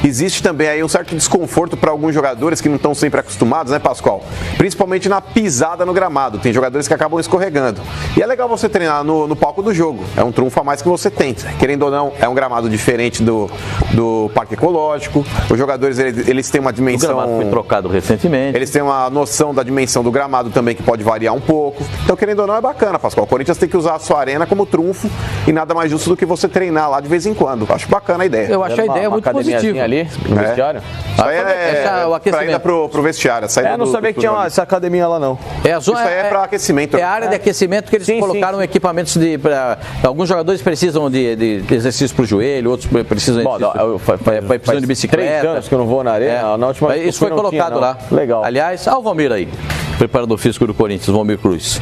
existe também aí um certo desconforto para alguns jogadores que não estão sempre acostumados, né, Pascoal? Principalmente na pisada no gramado. Tem jogadores que acabam escorregando. E é legal você treinar no palco do jogo. É um trunfo a mais que você tem. Querendo ou não, é um gramado diferente do Parque Ecológico. Os jogadores, eles têm uma dimensão... O gramado foi trocado recentemente. Eles têm uma noção da dimensão do gramado também, que pode variar um pouco. Então, querendo ou não, é bacana, Pascoal. O Corinthians tem que usar a sua arena como trunfo e nada mais justo do que você treinar lá de vez em quando. Acho bacana a ideia. Eu acho a ideia muito positiva. Ali, no vestiário. Isso aí é pra ir pro vestiário. Não sabia que tinha essa academia lá, não. Isso aí é para aquecimento. É a área de aquecimento que eles colocaram equipamentos alguns jogadores precisam de exercício pro joelho, outros precisam de bicicleta. 3 anos que eu não vou na arena. Na última isso foi colocado lá. Legal. Aliás, o Valmir aí, preparador físico do Corinthians, Valmir Cruz.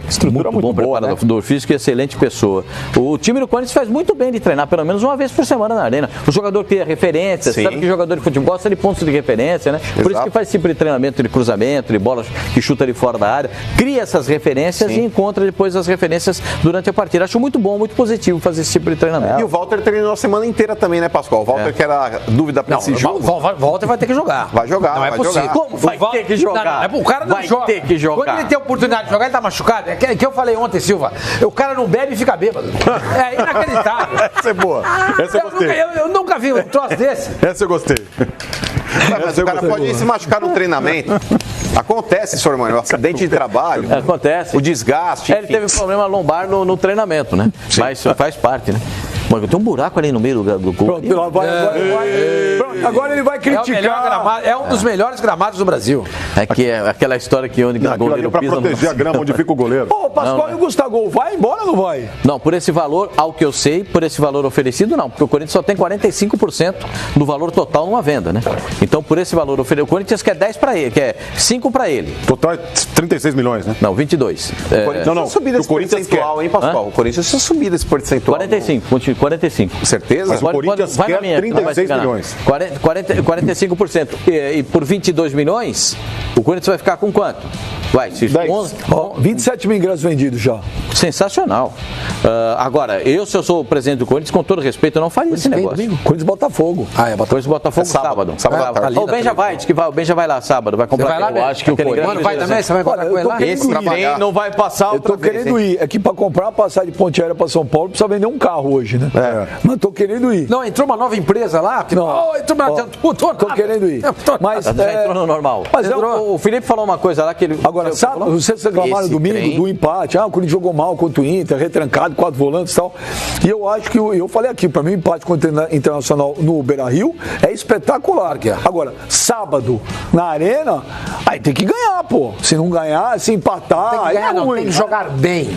Estrutura muito bom boa, preparador físico e excelente pessoa. O time do Corinthians faz muito bem de treinar pelo menos uma vez por semana na arena. O jogador cria referências, sabe que o jogador de futebol gosta de pontos de referência, né? Por isso que faz tipo de treinamento de cruzamento, de bola que chuta ali fora da área, cria essas referências e encontra depois as referências durante a partida. Acho muito bom, muito positivo fazer esse tipo de treinamento. E o Walter treinou a semana inteira também, né, Pascoal? O Walter que era dúvida pra esse jogo. O Walter vai ter que jogar. Vai jogar, não é possível. Jogar. Como vai ter que jogar? O cara não joga. Vai ter que jogar. Quando ele tem a oportunidade de jogar, ele tá machucado. É que eu falei ontem, Silva. O cara não bebe e fica bêbado. É inacreditável. Essa é boa. Essa eu gostei. Eu nunca vi um troço desse. Essa eu gostei. Mas o cara pode se machucar no treinamento. Acontece, senhor Mano, o acidente de trabalho. Acontece. O desgaste. Ele teve problema lombar no treinamento, né? Sim. Mas faz parte, né? Mano, tem um buraco ali no meio do gol. Pronto, agora ele vai criticar. É um dos melhores gramados do Brasil. É aquela história que onde o goleiro pisa. Pra proteger a grama onde fica o goleiro. Ô, Pascoal, e o Gustavo, vai embora ou não vai? Não, por esse valor, ao que eu sei, por esse valor oferecido, não. Porque o Corinthians só tem 45% do valor total numa venda, né? Então, por esse valor oferecido, o Corinthians quer 10 para ele, quer 5 para ele. Total é 36 milhões, né? Não, 22. Não, subida esse percentual, hein, Pascoal? O Corinthians tinha subido esse percentual. 45. Certeza? Mas o Corinthians quer 36 milhões. 45%. E por 22 milhões, o Corinthians vai ficar com quanto? Vai, 27 mil ingressos vendidos já. Sensacional. Agora, se eu sou o presidente do Corinthians, com todo respeito, eu não faria esse negócio. Corinthians Botafogo. Botafogo sábado. O Ben já vai, diz que vai. O Ben já vai lá sábado, vai comprar. Vai lá, eu acho que o Corinthians vai também, você vai comprar com ele lá? Esse ninguém não vai passar outra vez. Eu tô querendo ir. Aqui para comprar uma passagem de Ponte Aérea para São Paulo, precisa vender um carro hoje, né? Mas tô querendo ir. Não, entrou uma nova empresa lá? Tô querendo ir. Mas entrou no normal. Mas o Felipe falou uma coisa lá que ele... Agora, sabe, vocês reclamaram domingo do empate. O Corinthians jogou mal contra o Inter, retrancado, 4 volantes e tal. E eu acho que, eu falei aqui, para mim o empate contra o Internacional no Beira-Rio é espetacular. Agora, sábado, na Arena, aí tem que ganhar, pô. Se não ganhar, se empatar, tem que ganhar, tem que jogar bem.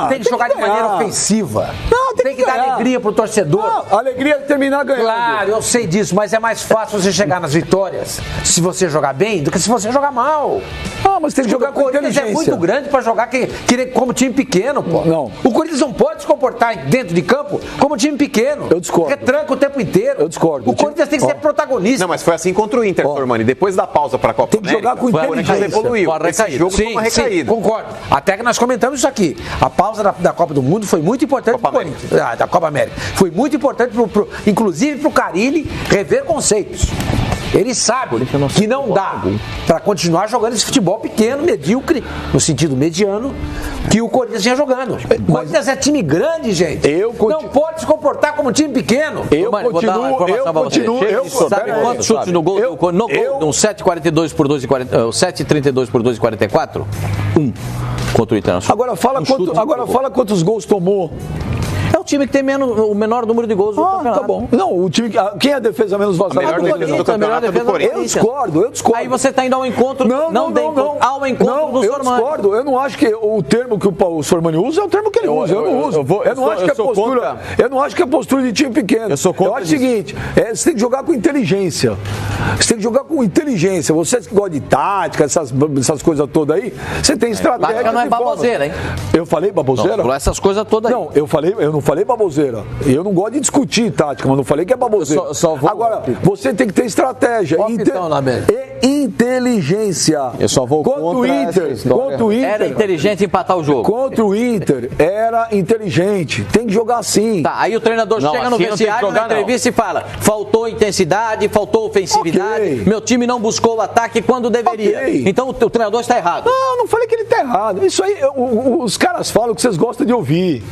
Tem que jogar de maneira ofensiva. Tem que dar alegria pro torcedor. A alegria é terminar ganhando. Claro, eu sei disso, mas é mais fácil você chegar nas vitórias se você jogar bem do que se você jogar mal. Mas tem que jogar com inteligência. É muito grande pra jogar como time pequeno, pô. Não. O Corinthians não pode se comportar dentro de campo como time pequeno. Eu discordo. Retranca o tempo inteiro. Eu discordo. O Corinthians tem que ser protagonista. Não, mas foi assim contra o Inter, Formani. Depois da pausa pra Copa América, tem que jogar com inteligência. Evoluiu. Esse jogo foi uma recaída. Concordo. Até que nós comentamos isso aqui. A pausa da Copa do Mundo foi muito importante pro Corinthians. Da Copa América. Foi muito importante, inclusive pro Carille rever conceitos. Ele sabe que não dá para continuar jogando esse futebol pequeno, medíocre, no sentido mediano, que o Corinthians vinha jogando. O Corinthians é time grande, gente. Não pode se comportar como time pequeno. Eu continuo. Sabe quantos chutes no gol? Um 7,42 por 7,32 por 2,44? Contra o Internacional. Agora fala quantos gols tomou. É o time que tem o menor número de gols do campeonato. Tá bom. Não, o time quem é a defesa menos vazada? A melhor defesa do campeonato do Corinthians. Eu discordo. Aí você está indo ao encontro do Sormani. Eu não acho que o termo que o Sormani usa é o termo que ele usa. Eu não uso. Eu não acho que é postura de time pequeno. Eu acho o seguinte, você tem que jogar com inteligência. Você tem que jogar com inteligência. Vocês que gostam de tática, essas coisas todas aí, você tem estratégia. Tática não é baboseira, hein? Eu falei baboseira? Não, essas coisas todas aí. Não, eu não falei baboseira. Eu não gosto de discutir tática, mas não falei que é baboseira. Agora, você tem que ter estratégia e inteligência. Eu só vou contra o Inter. Era inteligente empatar o jogo. Contra o Inter, era inteligente. Tem que jogar assim. Tá, aí o treinador chega no vestiário, na entrevista e fala: faltou intensidade, faltou ofensividade, meu time não buscou o ataque quando deveria. Então o treinador está errado. Não falei que ele está errado. Isso aí, os caras falam o que vocês gostam de ouvir.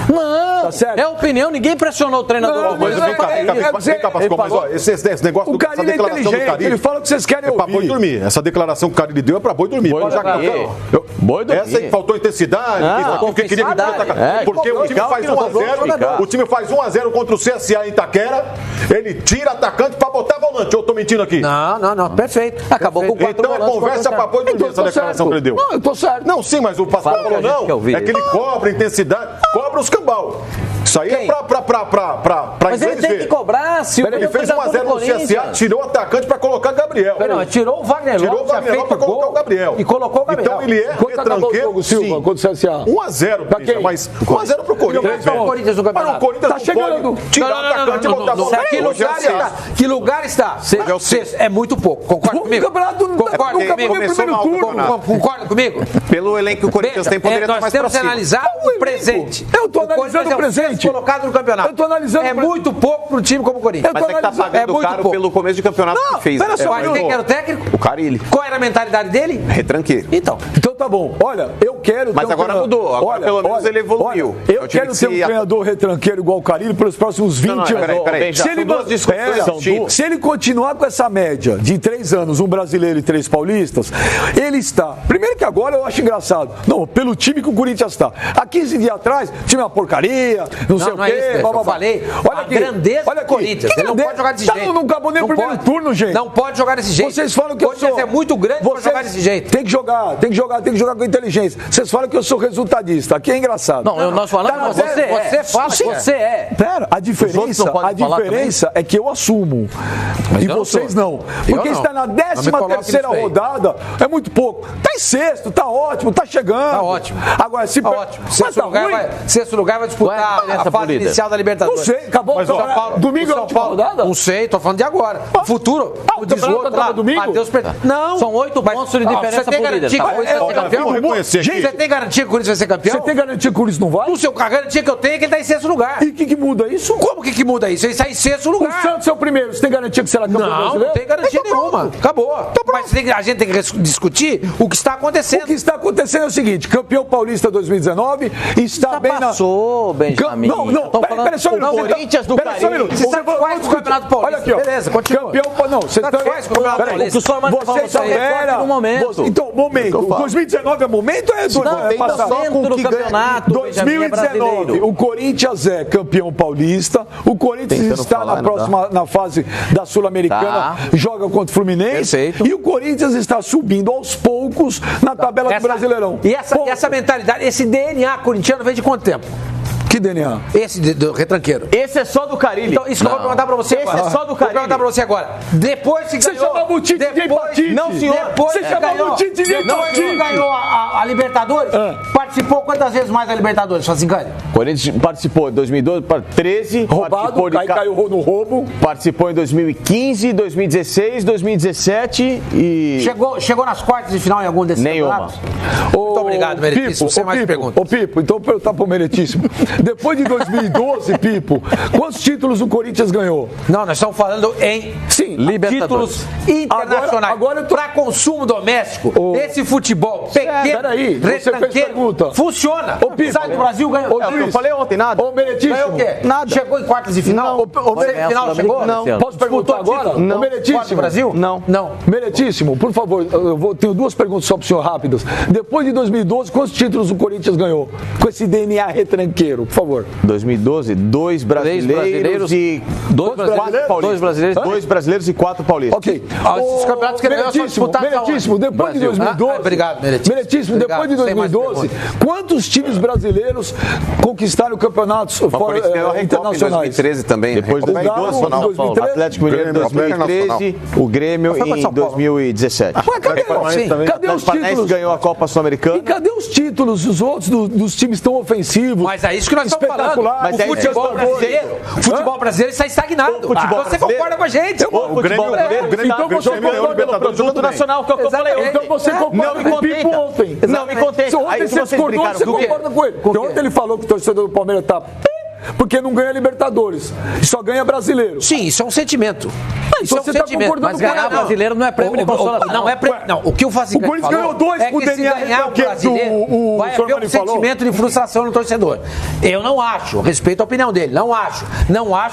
Não, tá certo? É opinião, ninguém pressionou o treinador. Vem cá, Pascoal, mas ó, esse negócio do Carille é inteligente, ele fala o que vocês querem ouvir. É pra boi dormir. Essa declaração que o Carille deu é pra boi dormir. Boi dormir. Essa aí faltou intensidade, porque queria me atacar. Porque o time faz 1x0, o time faz 1x0 contra o CSA em Itaquera, ele tira atacante pra botar volante. Eu tô mentindo aqui. Não, perfeito. Acabou com o 4 Então é conversa pra boi dormir essa declaração que ele deu. Não, eu tô certo. Não, sim, mas o Pascoal falou não. É que ele cobra intensidade, cobra os cambal. Isso aí é pra mas ele tem que cobrar, Silvio. Ele fez 1x0 no CSA, tirou o atacante pra colocar Gabriel. Não, tirou o Wagner Lopes, pra colocar o Gabriel. E colocou o Gabriel. Então ele é retranqueiro, Silva, contra o CSA. 1x0, mas 1x0 pro Corinthians. O Corinthians no campeonato. Mas o Corinthians tá chegando. Tirar o atacante e botar o Que lugar está? É muito pouco. Concorda comigo? O campeonato Concorda comigo? Pelo elenco que o Corinthians tem, poderia estar mais próximo. Nós temos que analisar o presente. Eu tô analisando o presente. Colocado no campeonato. Eu tô analisando é muito pouco pro time como o Corinthians. Mas é que tá pagando caro pelo começo de campeonato que fez. Quem era o técnico? O Carille. Qual era a mentalidade dele? Retranqueiro. Então tá bom. Olha, eu quero... Mas agora mudou. Agora pelo menos ele evoluiu. Eu quero ter um treinador retranqueiro igual o Carille pelos próximos 20 anos. Peraí. Se ele continuar com essa média de 3 anos, um brasileiro e 3 paulistas, ele está... Primeiro que agora eu acho engraçado. Não, pelo time que o Corinthians está. Há 15 dias atrás, time é uma porcaria, não sei o quê. Eu falei, olha a grandeza do Corinthians. Ele não pode jogar desse jeito. Não acabou nem o primeiro turno, gente. Não pode jogar desse jeito. Vocês falam que o Corinthians é muito grande para jogar desse jeito. Tem que jogar com inteligência. Vocês falam que eu sou resultadista. Aqui é engraçado. Não, nós falamos, você fala que você é. Pera, a diferença é que eu assumo. E vocês não. Porque está na 13ª rodada, é muito pouco. Tá em sexto, tá ótimo, tá chegando. Tá ótimo. Agora, se sexto lugar vai disputar a fase inicial da Libertadores. Não sei, acabou. Mas domingo é a última rodada? Não sei, tô falando de agora. Futuro. O 18 lá, domingo? Não. São 8 pontos de diferença por líder. Você tem garantia que o Corinthians vai ser campeão? Você tem garantia que o Corinthians não vai? O seu garantia que eu tenho é que ele tá em sexto lugar. E o que muda isso? Como que muda isso? Ele está em sexto lugar. O Santos é o primeiro. Você tem garantia que será campeão brasileiro? Não tem garantia nenhuma. Acabou. Mas a gente tem que discutir o que está acontecendo. O que está acontecendo é o seguinte: campeão paulista 2019 está bem passou, Benjamin. Não, peraí só um minuto. Corinthians do Carille. Você sabe quais o Campeonato Paulista? Olha aqui, ó. Beleza, continua. Não, você sabe quais o Campeonato Paulista? Vocês só no momento. Então, momento. 2019 é momento ou é passado? Com o campeonato. 2019, o Corinthians é campeão paulista. O Corinthians está na fase da Sul-Americana, joga contra o Fluminense. Perfeito. E o Corinthians está subindo aos poucos na tabela do Brasileirão. E essa mentalidade, esse DNA corintiano vem de quanto tempo? Que DNA? Esse do retranqueiro. Esse é só do Carille. Então, isso que eu vou perguntar pra você agora. Esse é só do Carille. Vou perguntar pra você agora. Depois que você ganhou... chamava o Tite de empatite. Não, senhor. Depois você chamava o Tite de empatite. Depois que ganhou a Libertadores, participou quantas vezes mais da Libertadores, Fazincani? Corinthians participou em 2012, 13. Roubado, caiu no roubo. Participou em 2015, 2016, 2017 e... Chegou nas quartas de final em algum desses campeonatos? Muito obrigado, Meritíssimo. Você mais pergunta. Ô, Pipo, então eu perguntar pro Meritíssimo. Depois de 2012, Pipo, quantos títulos o Corinthians ganhou? Não, nós estamos falando em títulos internacionais. Agora para consumo doméstico, esse futebol pequeno, retranqueiro, funciona. Ô, Pipo, sai do Brasil, ganhou. Eu falei ontem, nada. Ô, Meritíssimo. Ganhou o quê? Nada. Chegou em quartas de final? Final chegou? Não. Posso perguntar agora? Não. Ô, Meritíssimo. Fora do Brasil? Não. Meritíssimo, por favor, tenho 2 perguntas só pro senhor rápidas. Depois de 2012, quantos títulos o Corinthians ganhou? Com esse DNA retranqueiro, por favor. 2012, 2 brasileiros e 2 brasileiros e 4 paulistas. Ok. Esses campeonatos que ganhou só disputados Meritíssimo, depois de 2012. Obrigado, Meritíssimo. Meritíssimo, depois de 2012, quantos times brasileiros conquistaram campeonatos internacionais? 2013 também. Depois do Atlético Mineiro em 2013, o Grêmio em 2017. Cadê os títulos? Ganhou a Copa Sul-Americana. E cadê os títulos, os outros dos times tão ofensivos? Mas é isso que nós estamos falando. Mas o futebol brasileiro está estagnado. Você concorda com a gente? O Grêmio então você concorda pelo produto nacional, que é o que eu falei. Então você concorda com o Pipo ontem. Não me contente. Ontem você discordou, você concorda com ele. Porque ontem ele falou que o torcedor do Palmeiras tá... porque não ganha Libertadores, só ganha brasileiro. Sim, isso é um sentimento. Isso é um sentimento. Mas ganhar brasileiro não é prêmio de consolação. Não é prêmio. Não, o que o Fazigante falou... O Corinthians ganhou 2 é que se ganhar o brasileiro, vai haver um sentimento de frustração no torcedor. Eu não acho, respeito a opinião dele, não acho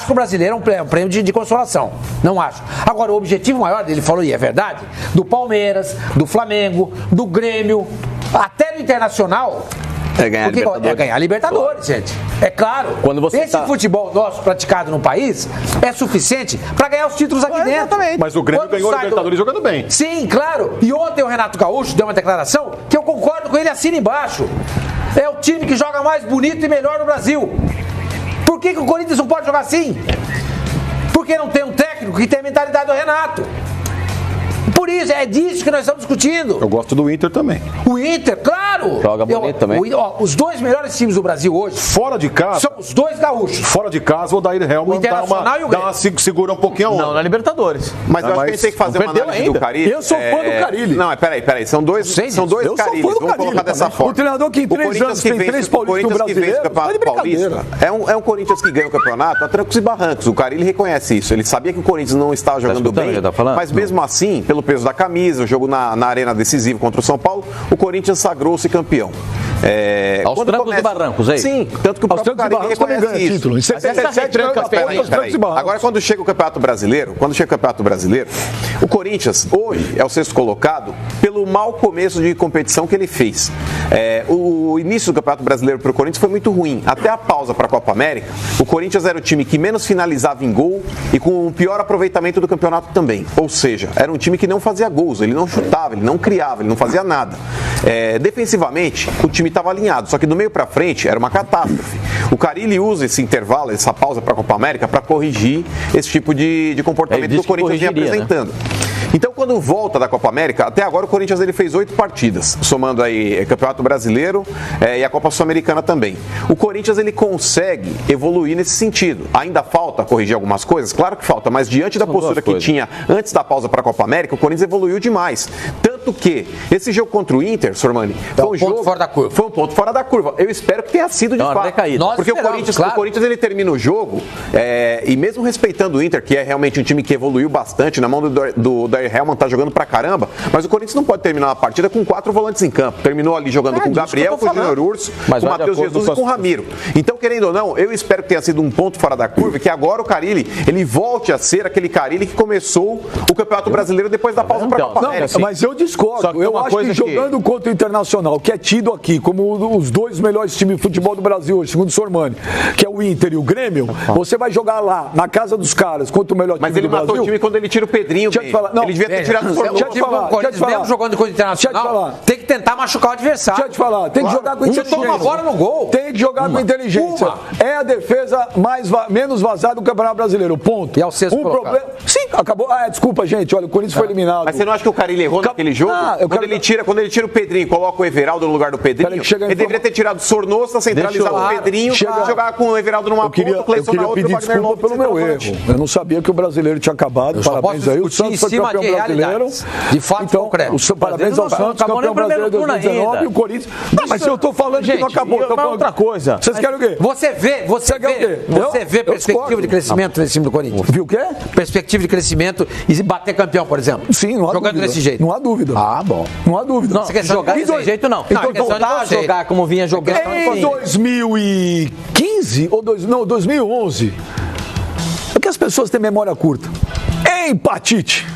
que o brasileiro é um prêmio de consolação. Não acho. Agora, o objetivo maior dele, falou, e é verdade, do Palmeiras, do Flamengo, do Grêmio, até do Internacional... É ganhar Libertadores. É ganhar Libertadores, gente. É claro. Esse futebol nosso praticado no país é suficiente para ganhar os títulos aqui dentro. Exatamente. Mas o Grêmio ganhou a Libertadores jogando bem. Sim, claro. E ontem o Renato Gaúcho deu uma declaração que eu concordo com ele, assina embaixo. É o time que joga mais bonito e melhor no Brasil. Por que o Corinthians não pode jogar assim? Porque não tem um técnico que tem a mentalidade do Renato. Por isso, é disso que nós estamos discutindo. Eu gosto do Inter também. O Inter, claro. Joga bonito também. Os dois melhores times do Brasil hoje. Fora de casa. São os dois gaúchos. Fora de casa, o Odair Helman segura um pouquinho a onda. Não, na Libertadores. Mas eu acho que a gente tem que fazer uma análise do Carille. Eu sou fã do Carille. Não, peraí. São dois Carilles. Vamos colocar dessa forma. O treinador que em 3 anos tem 3 paulistas no brasileiro. É um Corinthians que ganha o campeonato a trancos e barrancos. O Carille reconhece isso. Ele sabia que o Corinthians não estava jogando bem. Mas mesmo assim, pelo peso da camisa, o jogo na arena decisiva contra o São Paulo, o Corinthians sagrou-se campeão. Aos trancos e barrancos, é isso? Sim, tanto que o próprio Carille reconhece isso. Título. Em 77 Agora, quando chega o Campeonato Brasileiro, o Corinthians, hoje, é o 6º colocado pelo mau começo de competição que ele fez. O início do Campeonato Brasileiro para o Corinthians foi muito ruim. Até a pausa para a Copa América, o Corinthians era o time que menos finalizava em gol e com o pior aproveitamento do campeonato também. Ou seja, era um time que não fazia gols, ele não chutava, ele não criava, ele não fazia nada. Defensivamente, o time estava alinhado, só que do meio para frente era uma catástrofe. O Carille usa esse intervalo, essa pausa para a Copa América, para corrigir esse tipo de comportamento que o Corinthians vinha apresentando. Então, quando volta da Copa América, até agora o Corinthians ele fez 8 partidas, somando aí Campeonato Brasileiro e a Copa Sul-Americana também. O Corinthians ele consegue evoluir nesse sentido. Ainda falta corrigir algumas coisas? Claro que falta, mas diante da postura que tinha antes da pausa para a Copa América, o Corinthians evoluiu demais. Tanto que esse jogo contra o Inter, Sormani, foi um jogo fora da curva. Foi um ponto fora da curva. Eu espero que tenha sido de fato. Porque o Corinthians ele termina o jogo e mesmo respeitando o Inter, que é realmente um time que evoluiu bastante, na mão do Odair Helman, tá jogando pra caramba, mas o Corinthians não pode terminar uma partida com 4 volantes em campo. Terminou ali jogando com o Gabriel, com o Júnior Urso, com o Matheus Jesus e com o Ramiro. Então, querendo ou não, eu espero que tenha sido um ponto fora da curva, que agora o Carille, ele volte a ser aquele Carille que começou o Campeonato Brasileiro depois da pausa pra Copa América. Mas eu discordo. Eu acho que jogando contra o Internacional, que é tido aqui como os 2 melhores times de futebol do Brasil hoje, segundo o Sormani, que é o Inter e o Grêmio, você vai jogar lá, na casa dos caras, contra o melhor time do Brasil. Mas ele matou o time quando ele tira o Pedrinho. Ele devia ter tirado o Sornosa. Mesmo jogando contra o Internacional, tem que tentar machucar o adversário. Deixa eu te falar, tem que jogar com inteligência. Toma fora no gol. Tem que jogar com inteligência. É a defesa menos vazada do Campeonato Brasileiro, ponto. E é o 6º colocado. Sim, acabou. Desculpa, gente, olha, o Corinthians foi eliminado. Mas você não acha que o Carille errou naquele jogo? Quando ele tira o Pedrinho e coloca o Everaldo no lugar do Pedrinho, ele deveria ter tirado o Sornosa, centralizar o Pedrinho e jogar com o Everaldo numa ponta, o Cleison na outra. Eu queria pedir desculpa pelo meu erro. Eu não sabia que o Brasileiro tinha acabado. Parabéns aí. O Santos foi campeão brasileiro. De fato, então, concreto. Parabéns ao Santos, campeão brasileiro de 2019 e o Corinthians. Mas eu tô falando que não acabou. Outra coisa. Vocês querem o quê? Você vê perspectiva de crescimento nesse time do Corinthians? Viu o quê? Perspectiva de crescimento e bater campeão, por exemplo. Sim, não há dúvida. Jogando desse jeito. Não há dúvida. Bom. Não há dúvida. Não, jogar desse jeito não. Então, voltar a jogar como vinha jogando. Em 2015 ou 2011, é que as pessoas têm memória curta. Empatite.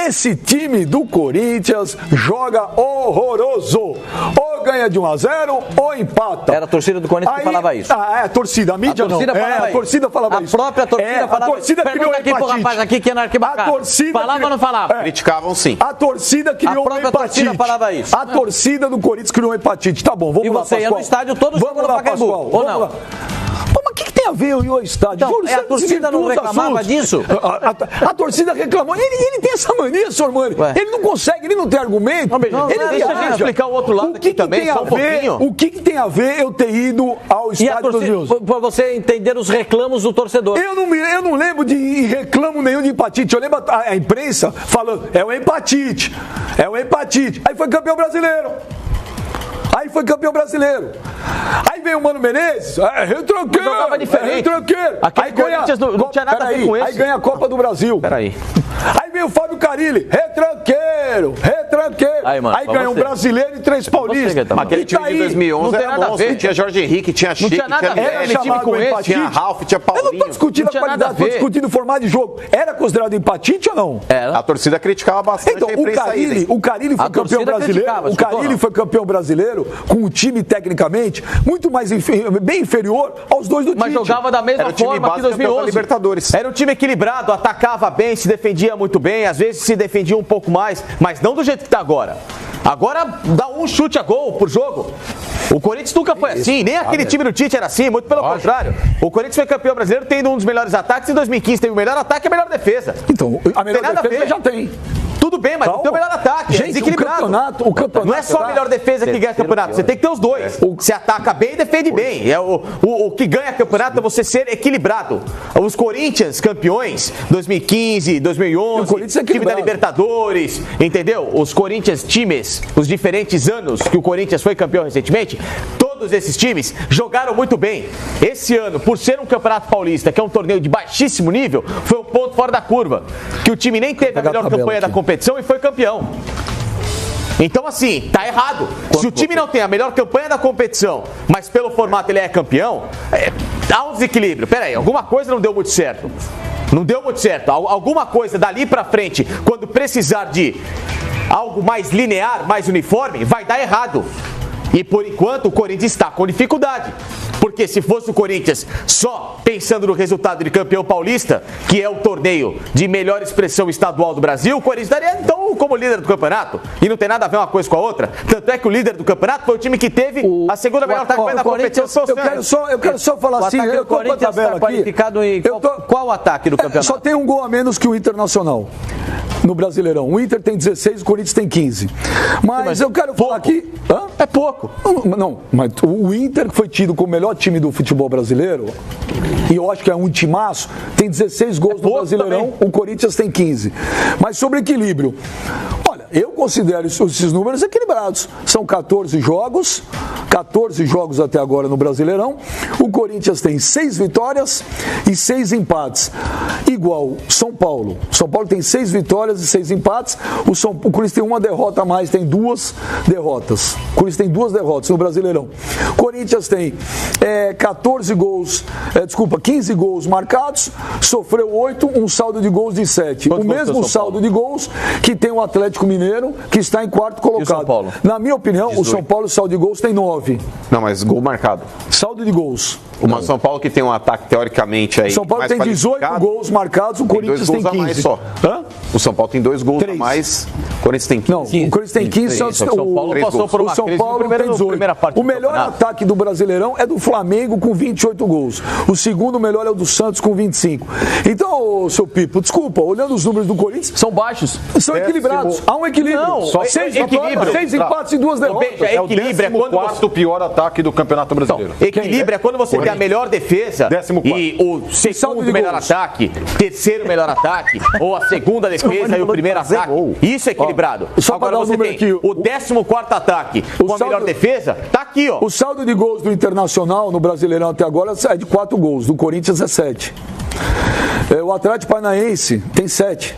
Esse time do Corinthians joga horroroso. Ou ganha de 1-0 ou empata. Era a torcida do Corinthians que falava isso. A torcida, a mídia não. A torcida falava isso. A própria torcida falava isso. A torcida criou aqui pro rapaz aqui que é na arquibancada. Falava ou não falava? Criticavam sim. A torcida criou empatite. A própria torcida falava isso. A torcida do Corinthians criou empatite. Tá bom, vamos lá, Pascoal. E você ia no estádio todo jogo no Pacaembu, ou não? Pô, mas o que tem a ver o estádio. Então, a torcida não reclamava disso? A torcida reclamou. Ele tem essa mania, senhor Mani. Ele não consegue, ele não tem argumento. Deixa a gente explicar o outro lado aqui também, só um pouquinho. O que tem a ver eu ter ido ao estádio dos meus? Para você entender os reclamos do torcedor. Eu não lembro de reclamo nenhum de empatite. Eu lembro a imprensa falando, é o empatite. Aí foi campeão brasileiro. Aí veio o Mano Menezes, retranqueiro. Jogava diferente. Aí Corinthians não tinha nada a ver com isso. Aí ganha a Copa do Brasil. Peraí. Aí veio o Fábio Carilli, retranqueiro. Aí ganha um brasileiro e 3 paulistas. Aquele time de 2011 era monstro. Tinha Jorge Henrique, tinha Chico, tinha Velho, tinha Ralf, tinha Paulinho. Eu não tô discutindo a qualidade, tô discutindo o formato de jogo. Era considerado empatite ou não? A torcida criticava bastante. Então, o Carilli foi campeão brasileiro. O Carilli foi campeão brasileiro com um time tecnicamente muito mais bem inferior aos dois do Tite. Mas jogava da mesma forma que 2011. Libertadores. Era um time equilibrado, atacava bem, se defendia muito bem, às vezes se defendia um pouco mais, mas não do jeito que está agora. Agora dá um chute a gol por jogo. O Corinthians nunca foi assim, nem aquele time do Tite era assim, muito pelo contrário. O Corinthians foi campeão brasileiro tendo um dos melhores ataques, em 2015 teve o melhor ataque e a melhor defesa. Então, a melhor defesa já tem. Tudo bem, mas não tem o melhor ataque, é desequilibrado. O campeonato não é só a melhor defesa que ganha campeonato, você tem que ter os dois. Você ataca bem e defende bem. O que ganha campeonato é você ser equilibrado. Os Corinthians campeões, 2015, 2011, time da Libertadores, entendeu? Os Corinthians times, os diferentes anos que o Corinthians foi campeão recentemente, todos esses times jogaram muito bem. Esse ano, por ser um campeonato paulista, que é um torneio de baixíssimo nível, foi um ponto fora da curva. Que o time nem teve a melhor campanha da competição e foi campeão. Então, assim, tá errado. Se o time não tem a melhor campanha da competição, mas pelo formato ele é campeão, há um desequilíbrio. Pera aí, alguma coisa não deu muito certo. Não deu muito certo. Alguma coisa dali pra frente, quando precisar de algo mais linear, mais uniforme, vai dar errado. E por enquanto o Corinthians está com dificuldade. Porque se fosse o Corinthians só pensando no resultado de campeão paulista, que é o torneio de melhor expressão estadual do Brasil, o Corinthians estaria então como líder do campeonato. E não tem nada a ver uma coisa com a outra. Tanto é que o líder do campeonato foi o time que teve a segunda melhor campanha da competição. Eu quero só falar assim, eu tô com a tabela aqui. Qualificado em qual ataque do campeonato? Só tem um gol a menos que o Internacional no Brasileirão. O Inter tem 16, o Corinthians tem 15. Mas eu quero falar aqui... É pouco. Não, mas o Inter, que foi tido como o melhor time do futebol brasileiro, e eu acho que é um timaço, tem 16 gols no Brasileirão, também. O Corinthians tem 15. Mas sobre equilíbrio, olha, eu considero esses números equilibrados. São 14 jogos até agora no Brasileirão. O Corinthians tem 6 vitórias e 6 empates. Igual São Paulo. São Paulo tem 6 vitórias e 6 empates. O Corinthians tem uma derrota a mais, tem 2 derrotas. O Corinthians tem 2 derrotas no Brasileirão. O Corinthians tem 15 gols marcados, sofreu 8, um saldo de gols de 7. O mesmo saldo de gols que tem o Atlético Mineiro, que está em 4º colocado. São Paulo? Na minha opinião, 18. O São Paulo, o saldo de gols tem 9. Não, mas gol marcado. Saldo de gols. O São Paulo que tem um ataque teoricamente aí. São Paulo tem 18 gols marcados, o Corinthians tem 15. Mais só. O São Paulo tem 2 gols 3. a mais. O Corinthians tem 15. Não, o Corinthians tem 15. O São Paulo passou por uma crise tem 18. O melhor ataque do Brasileirão é do Flamengo com 28 gols. O segundo melhor é o do Santos com 25. Então, seu Pipo, desculpa, olhando os números do Corinthians, são baixos. São equilibrados. Há um equilíbrio. Não, só 6 empates e 2 derrotas. É o 14º pior ataque do Campeonato Brasileiro. Então, equilíbrio é quando você tem a melhor defesa e o segundo melhor ataque, terceiro melhor ataque, ou a segunda defesa e o primeiro ataque. Isso é equilibrado. Agora você tem o 14º ataque com a melhor defesa, tá aqui, ó. O saldo de gols do Internacional no Brasileirão até agora é de 4 gols, do Corinthians é 7. O Atlético Paranaense tem 7.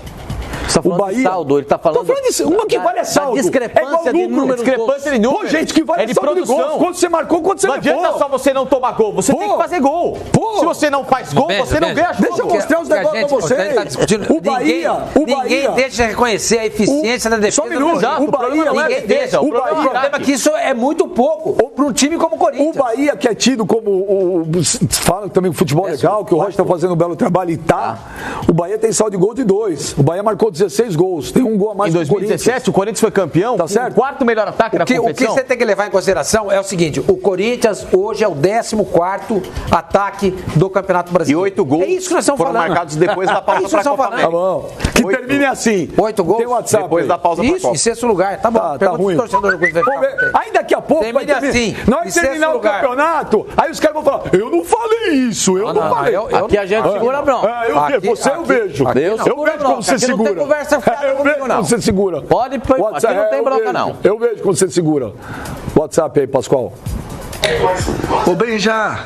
Tá falando o Bahia, de saldo, ele tá falando disso. Uma que vale é saldo. Discrepância de números. Discrepância de números. Pô, gente, que vale é de produção. De gols. Quando você marcou, quando você não levou. Não adianta só você não tomar gol, você tem que fazer gol. Se você não faz gol, você não ganha jogo. Deixa eu mostrar os negócios pra vocês. Tá discutindo. Ninguém deixa de reconhecer a eficiência da defesa. Só um minuto. O Bahia, ninguém deixa. O problema é que isso é muito pouco para um time como o Corinthians. O Bahia, que é tido como fala também o futebol legal, que o Rocha tá fazendo um belo trabalho e tá. O Bahia tem saldo de gol de 2. O Bahia marcou 16 gols. Tem um gol a mais em 2017, o Corinthians foi campeão, tá certo? O quarto melhor ataque da competição. O que você tem que levar em consideração é o seguinte, o Corinthians hoje é o 14º ataque do Campeonato Brasileiro. E 8 gols foram marcados depois da pausa para a Copa América. Tá bom. Que termine assim. 8 gols? Tem WhatsApp depois da pausa para a Copa. Em sexto lugar. Tá bom. Tá ruim. Aí daqui a pouco vai terminar. Assim, nós terminar o campeonato, aí os caras vão falar, eu não falei isso, eu não falei. Aqui a gente segura não. Eu vejo. Eu vejo como você segura. Não tem conversa fiada comigo, não. Você segura. Pode, aqui não tem bronca, não. Eu vejo como você segura. WhatsApp aí, Pascoal. Ô Benja,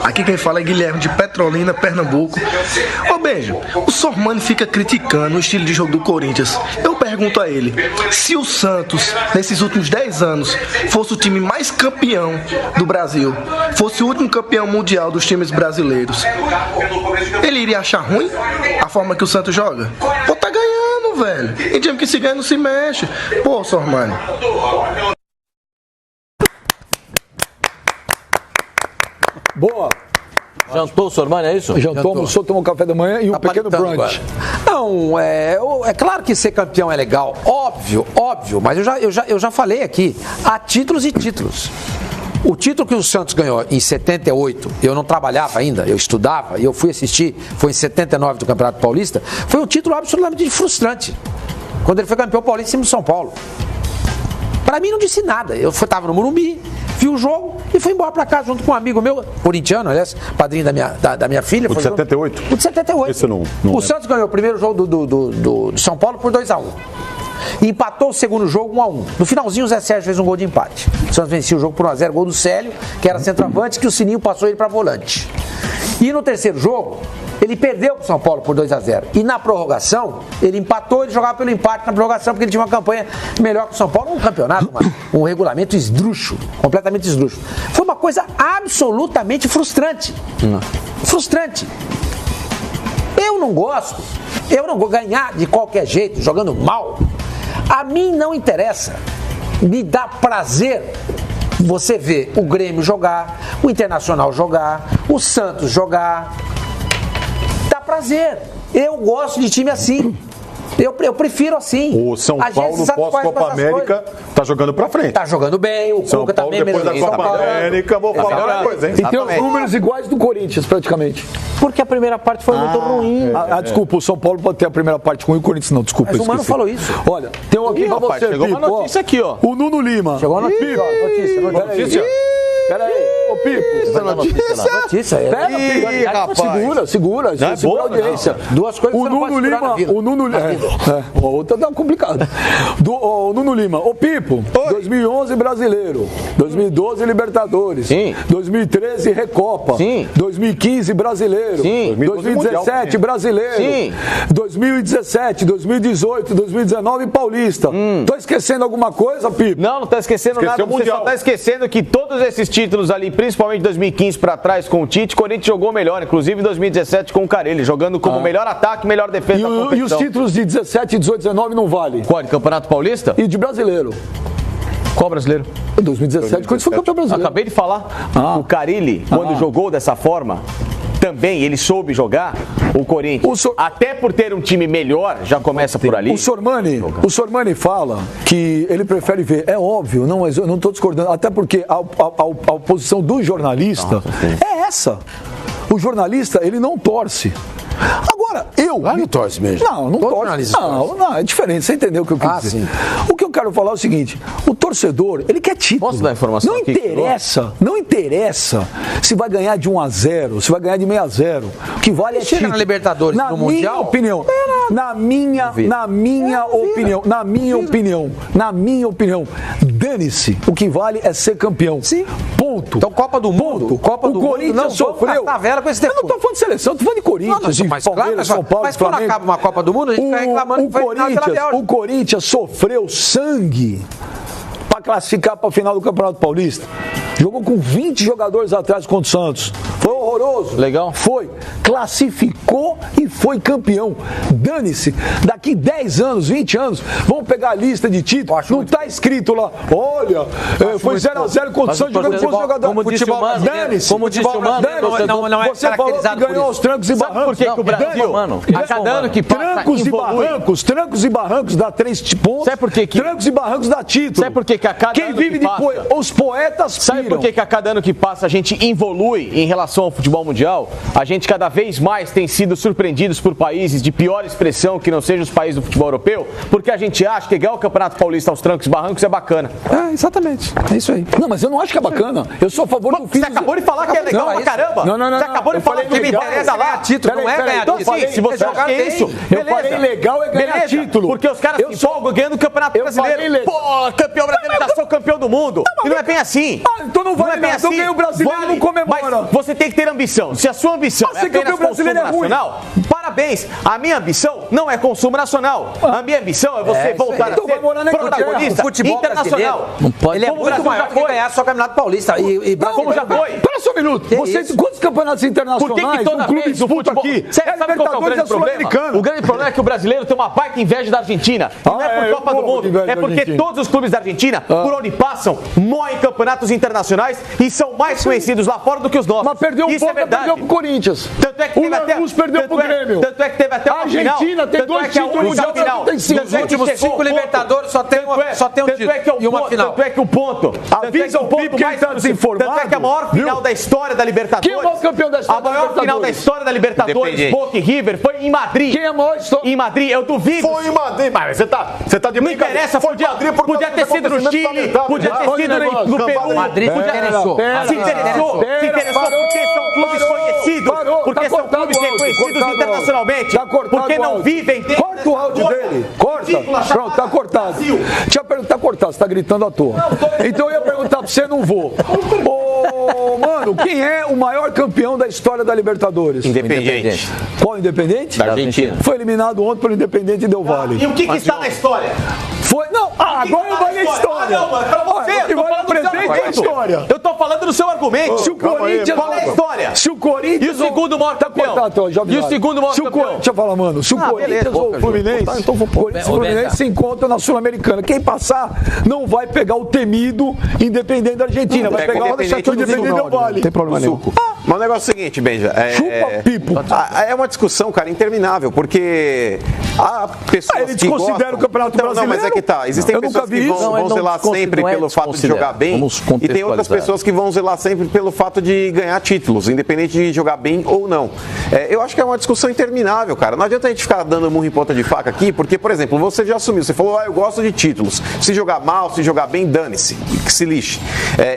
aqui quem fala é Guilherme de Petrolina, Pernambuco. Ô Benja, o Sormani fica criticando o estilo de jogo do Corinthians. Eu pergunto a ele, se o Santos, nesses últimos 10 anos, fosse o time mais campeão do Brasil, fosse o último campeão mundial dos times brasileiros, ele iria achar ruim a forma que o Santos joga? Pô, tá ganhando, velho. Em time que se ganha não se mexe. Pô, Sormani. Boa. Jantou o Sormani, é isso? Jantou, almoçou, tomou café da manhã e um pequeno brunch. Não, é claro que ser campeão é legal, óbvio, mas eu já falei aqui, há títulos e títulos. O título que o Santos ganhou em 78, eu não trabalhava ainda, eu estudava, e eu fui assistir, foi em 79 do Campeonato Paulista, foi um título absolutamente frustrante. Quando ele foi campeão paulista em cima do São Paulo. Pra mim não disse nada, eu estava no Morumbi, vi o jogo e fui embora pra casa junto com um amigo meu, corintiano, aliás, padrinho da minha filha. O de 78? O de 78. Esse não o Santos ganhou o primeiro jogo do São Paulo por 2-1. E empatou o segundo jogo 1-1. No finalzinho o Zé Sérgio fez um gol de empate. O Santos vencia o jogo por 1-0, gol do Célio, que era centroavante, que o Sininho passou ele pra volante. E no terceiro jogo, ele perdeu pro São Paulo por 2-0. E na prorrogação, ele empatou, ele jogava pelo empate na prorrogação, porque ele tinha uma campanha melhor que o São Paulo, um campeonato, um regulamento esdrúxulo, completamente esdrúxulo. Foi uma coisa absolutamente frustrante. Frustrante. Eu não gosto ganhar de qualquer jeito, jogando mal. A mim não interessa. Me dá prazer você ver o Grêmio jogar, o Internacional jogar, o Santos jogar. Dá prazer. Eu gosto de time assim. Eu prefiro assim. O São Paulo, pós-Copa América, tá jogando pra frente. Tá jogando bem, o Cuca também depois da Copa América, vou falar uma coisa, hein? E tem os números iguais do Corinthians, praticamente. Porque a primeira parte foi muito ruim. Desculpa, o São Paulo pode ter a primeira parte ruim e o Corinthians não, desculpa. Mas o Mano falou isso. Olha, tem um aqui pra você, chegou uma notícia aqui, ó. O Nuno Lima. Chegou uma notícia. Peraí, ô Pipo. Notícia. Segura. Já segura a audiência. Duas coisas o Nuno Lima. A outra tá complicada. O Nuno Lima. Ô Pipo, 2011 brasileiro. 2012 Libertadores. Sim. 2013 Recopa. Sim. 2015 brasileiro. Sim. 2017 brasileiro. Sim. 2017, 2018, 2019 Paulista. Tô esquecendo alguma coisa, Pipo? Não tá esquecendo nada. Você só tá esquecendo que todos esses títulos ali, principalmente 2015 pra trás com o Tite, o Corinthians jogou melhor, inclusive em 2017 com o Carelli, jogando como melhor ataque, melhor defesa da competição. E os títulos de 17, 18, 19 não vale? Qual? De Campeonato Paulista? E de brasileiro? Qual brasileiro? Em 2017, quando foi campeão brasileiro. Acabei de falar. O Carelli, quando jogou dessa forma, também ele soube jogar. O Corinthians, até por ter um time melhor, já começa por ali. O Sormani fala que ele prefere ver. É óbvio, não, mas eu não estou discordando. Até porque a posição do jornalista é essa. O jornalista, ele não torce. Agora, não torce mesmo. Não torce. Não, é diferente. Você entendeu o que eu quis dizer? Sim. O que eu quero falar é o seguinte: o torcedor, ele quer título. Posso dar informação não aqui? Não interessa se vai ganhar de 1-0, se vai ganhar de 6-0. O que vale é título. Na Libertadores, no Mundial? Opinião. Na minha opinião, dane-se. O que vale é ser campeão. Sim. Ponto. Então, Copa do Mundo. O Corinthians sofreu. Eu não tô falando de seleção, tô falando de Corinthians. Mas quando acaba uma Copa do Mundo, a gente fica reclamando que foi o Corinthians sofreu sangue para classificar para a final do Campeonato Paulista. Jogou com 20 jogadores atrás contra o Santos. Foi horroroso. Legal. Foi. Classificou e foi campeão. Dane-se. Daqui 10 anos, 20 anos, vamos pegar a lista de títulos. Não está escrito lá, olha, foi 0x0 contra o Santos jogando com os jogadores. Como disse o Mano. Dane-se. Como disse o Mano. Não é você falou que ganhou aos trancos e barrancos. Por que o Brasil, mano, a cada ano que passa, trancos e barrancos dá 3 pontos. Sabe por que trancos e barrancos dá título. Sabe por que a cada Quem ano vive que de passa, os poetas piram. Sabe por que a cada ano que passa a gente evolui em relação ao futebol mundial? A gente cada vez mais tem sido surpreendidos por países de pior expressão que não sejam os países do futebol europeu, porque a gente acha que ganhar o Campeonato Paulista aos trancos e barrancos é bacana. Exatamente. É isso aí. Não, mas eu não acho que é bacana. Eu sou a favor do Você acabou de falar que é legal pra caramba. Não. Você acabou de falar que me interessa lá. Título não é ganhar título. Se você acha que é isso, eu falei legal é ganhar título. Porque os caras se empolgam ganhando o Campeonato Brasileiro. Pô, campeão brasileiro, sou campeão do mundo. E não é bem assim. Então não vai bem assim. Então ganha o brasileiro e não comemora. Mas você tem que ter ambição. Se a sua ambição é apenas consumo nacional, parabéns. A minha ambição não é consumo nacional. A minha ambição é você voltar a ser protagonista internacional. Ele é muito maior que ganhar só o Campeonato Paulista. Como já foi? Espera só um minuto. Quantos campeonatos internacionais? Por que toda vez o futebol aqui? Sabe qual é o grande problema? O grande problema é que o brasileiro tem uma baita inveja da Argentina. Não é por Copa do Mundo. É porque todos os clubes da Argentina, por onde passam, moem campeonatos internacionais e são mais conhecidos lá fora do que os nossos. Mas perdeu um pouco, perdeu pro Corinthians. Tanto é que teve até perdeu pro Grêmio. Tanto é que teve até uma final. A Argentina tem 2 títulos mundial, tem 5. Os últimos 5 Libertadores só tem um título e uma final. Tanto é que o ponto. Avisa o Pipo que ele tá desinformado. Tanto é que a maior final da história da Libertadores. Quem é o maior campeão da história da Libertadores? A maior final da história da Libertadores, Boca e River, foi em Madrid. Quem é o maior história? Em Madrid, eu duvido. Foi em Madrid. Mas você tá de Não interessa, podia ter sido no Chile, podia ter sido no Peru. Madrid se interessou. Se interessou porque são clubes conhecidos. Porque são clubes reconhecidos internacionalmente. Porque não vivem dentro. Corta o áudio dele. Corta. Pronto, tá cortado. Deixa eu perguntar, tá cortado. Você tá gritando à toa. Então eu ia perguntar pra você, não vou. Mano, quem é o maior campeão da história da Libertadores? Independente. Qual Independente? Da Argentina. Foi eliminado ontem pelo Independente e Del Valle. E o que está na história? Foi. Não, agora eu vou na história. Não, mano, pra você, eu tô falando do seu argumento. Eu tô falando do seu argumento. Se o Corinthians. Qual é a história? Se o Corinthians. E o segundo maior campeão? E o segundo maior campeão? Deixa eu falar, mano. Se o Corinthians ou o Fluminense. Então o Fluminense se encontra na Sul-Americana. Quem passar não vai pegar o temido Independente da Argentina. Vai pegar o Independente Del Valle. Não tem problema nenhum. Mas o negócio é o seguinte, Benja. Chupa pipo. É uma discussão, cara, interminável, porque há pessoas ele desconsidera o Campeonato Brasileiro. Não, mas é que tá. Existem pessoas que vão zelar sempre pelo fato de jogar bem e tem outras pessoas que vão zelar sempre pelo fato de ganhar títulos, independente de jogar bem ou não. Eu acho que é uma discussão interminável, cara. Não adianta a gente ficar dando murro em ponta de faca aqui, porque, por exemplo, você já assumiu, você falou, eu gosto de títulos. Se jogar mal, se jogar bem, dane-se, que se lixe.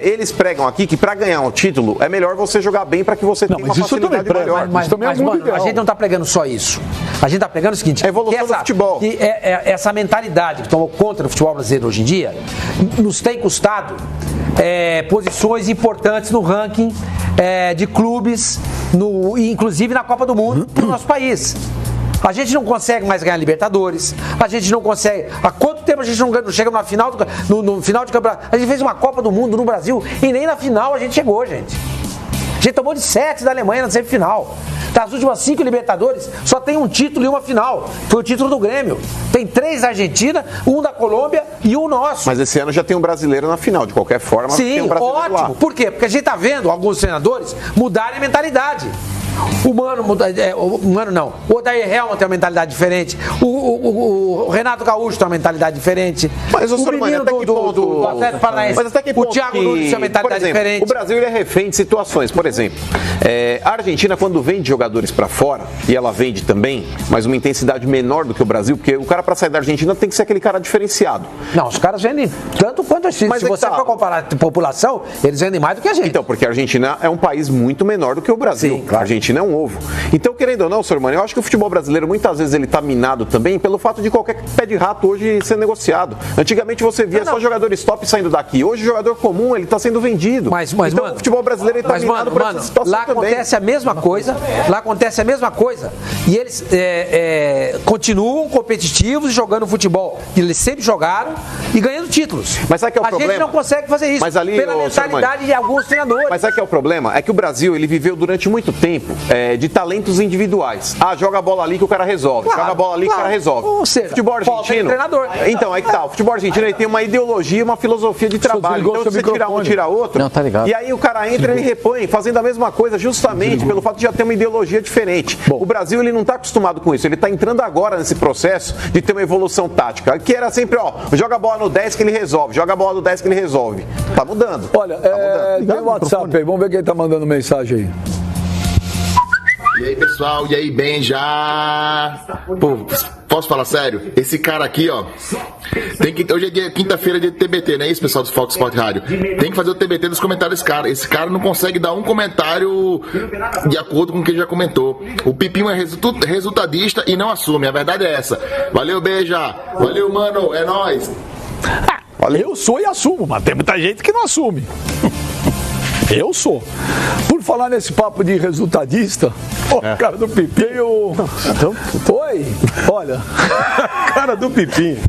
Eles pregam aqui que pra ganhar um título é melhor você jogar bem pra que você tenha uma facilidade maior. Mas mano, a gente não tá pregando só isso. A gente tá pregando o seguinte, a evolução do futebol. Que essa mentalidade que tomou conta do futebol brasileiro hoje em dia nos tem custado posições importantes no ranking de clubes, inclusive na Copa do Mundo do nosso país. A gente não consegue mais ganhar Libertadores, a gente não consegue. Há quanto tempo a gente não chega no final de campeonato? A gente fez uma Copa do Mundo no Brasil e nem na final a gente chegou, gente. A gente tomou de 7 da Alemanha na semifinal. Das últimas 5 Libertadores, só tem um título e uma final. Foi o título do Grêmio. Tem 3 da Argentina, 1 da Colômbia e 1 nosso. Mas esse ano já tem um brasileiro na final, de qualquer forma. Sim, tem um brasileiro ótimo. lá. Por quê? Porque a gente está vendo alguns treinadores mudarem a mentalidade. O Odair Helman tem uma mentalidade diferente. O Renato Gaúcho tem uma mentalidade diferente. Mas o menino do Atlético Paranaense, o Thiago Nunes tem uma mentalidade diferente. O Brasil ele é refém de situações. Por exemplo, a Argentina, quando vende jogadores para fora, e ela vende também, mas uma intensidade menor do que o Brasil, porque o cara para sair da Argentina tem que ser aquele cara diferenciado. Não, os caras vendem tanto quanto a Chile. Mas se você for comparar a população, eles vendem mais do que a gente. Então, porque a Argentina é um país muito menor do que o Brasil. Sim, claro. A Argentina leite, não é um ovo. Então, querendo ou não, Sormani, eu acho que o futebol brasileiro muitas vezes ele tá minado também pelo fato de qualquer pé de rato hoje ser negociado. Antigamente você via só jogadores top saindo daqui. Hoje o jogador comum ele tá sendo vendido. Mas então, mano, o futebol brasileiro ele tá minado por essa situação lá também. acontece a mesma coisa. Lá acontece a mesma coisa. E eles continuam competitivos, jogando futebol. Eles sempre jogaram e ganhando títulos. Mas sabe que é o problema? A gente não consegue fazer isso. Mas ali, pela mentalidade de alguns treinadores. Mas sabe que é o problema? É que o Brasil ele viveu durante muito tempo de talentos individuais. Joga a bola ali que o cara resolve. Joga a bola ali que o cara resolve. Ou seja, futebol argentino. Então, aí que tá. O futebol argentino ele tem uma ideologia, uma filosofia de trabalho. Então, se você tirar um, tira outro. Não, tá ligado. E aí o cara entra e ele repõe, fazendo a mesma coisa, justamente pelo fato de já ter uma ideologia diferente. O Brasil ele não está acostumado com isso. Ele está entrando agora nesse processo de ter uma evolução tática. Que era sempre, joga a bola no 10 que ele resolve. Joga a bola no 10 que ele resolve. Tá mudando. Olha, tem o WhatsApp aí. Vamos ver quem tá mandando mensagem aí. E aí, pessoal, e aí, Benja? Pô, posso falar sério? Esse cara aqui, ó, hoje é quinta-feira de TBT, não é isso, pessoal do Fox Sport Rádio? Tem que fazer o TBT dos comentários desse cara. Esse cara não consegue dar um comentário de acordo com o que ele já comentou. O Pipinho é resultadista e não assume, a verdade é essa. Valeu, Benja. Valeu, mano, é nóis. Eu sou e assumo, mas tem muita gente que não assume. Eu sou. Por falar nesse papo de resultadista, cara do Pipinho. Oi, olha. Cara do Pipinho.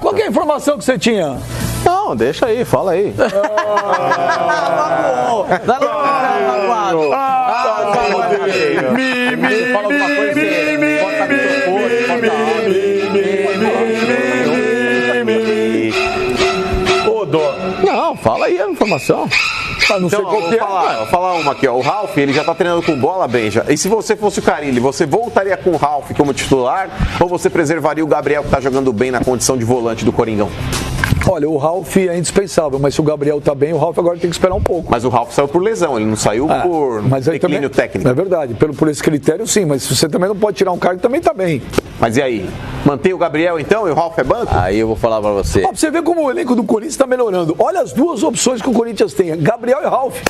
Qual que é a informação que você tinha? Não, deixa aí, fala aí. Fala alguma coisa. Não, fala aí a informação. Não sei qual que é. Vou falar uma aqui, ó. O Ralf, ele já tá treinando com bola, Benja. E se você fosse o Carille, você voltaria com o Ralf como titular ou você preservaria o Gabriel que tá jogando bem na condição de volante do Coringão? Olha, o Ralf é indispensável, mas se o Gabriel tá bem, o Ralf agora tem que esperar um pouco. Mas o Ralf saiu por lesão, ele não saiu por declínio técnico. É verdade, por esse critério sim, mas você também não pode tirar um cara que também tá bem. Mas e aí? Mantém o Gabriel então e o Ralf é banco? Aí eu vou falar pra você. Pra você ver como o elenco do Corinthians tá melhorando. Olha as duas opções que o Corinthians tem, Gabriel e Ralf.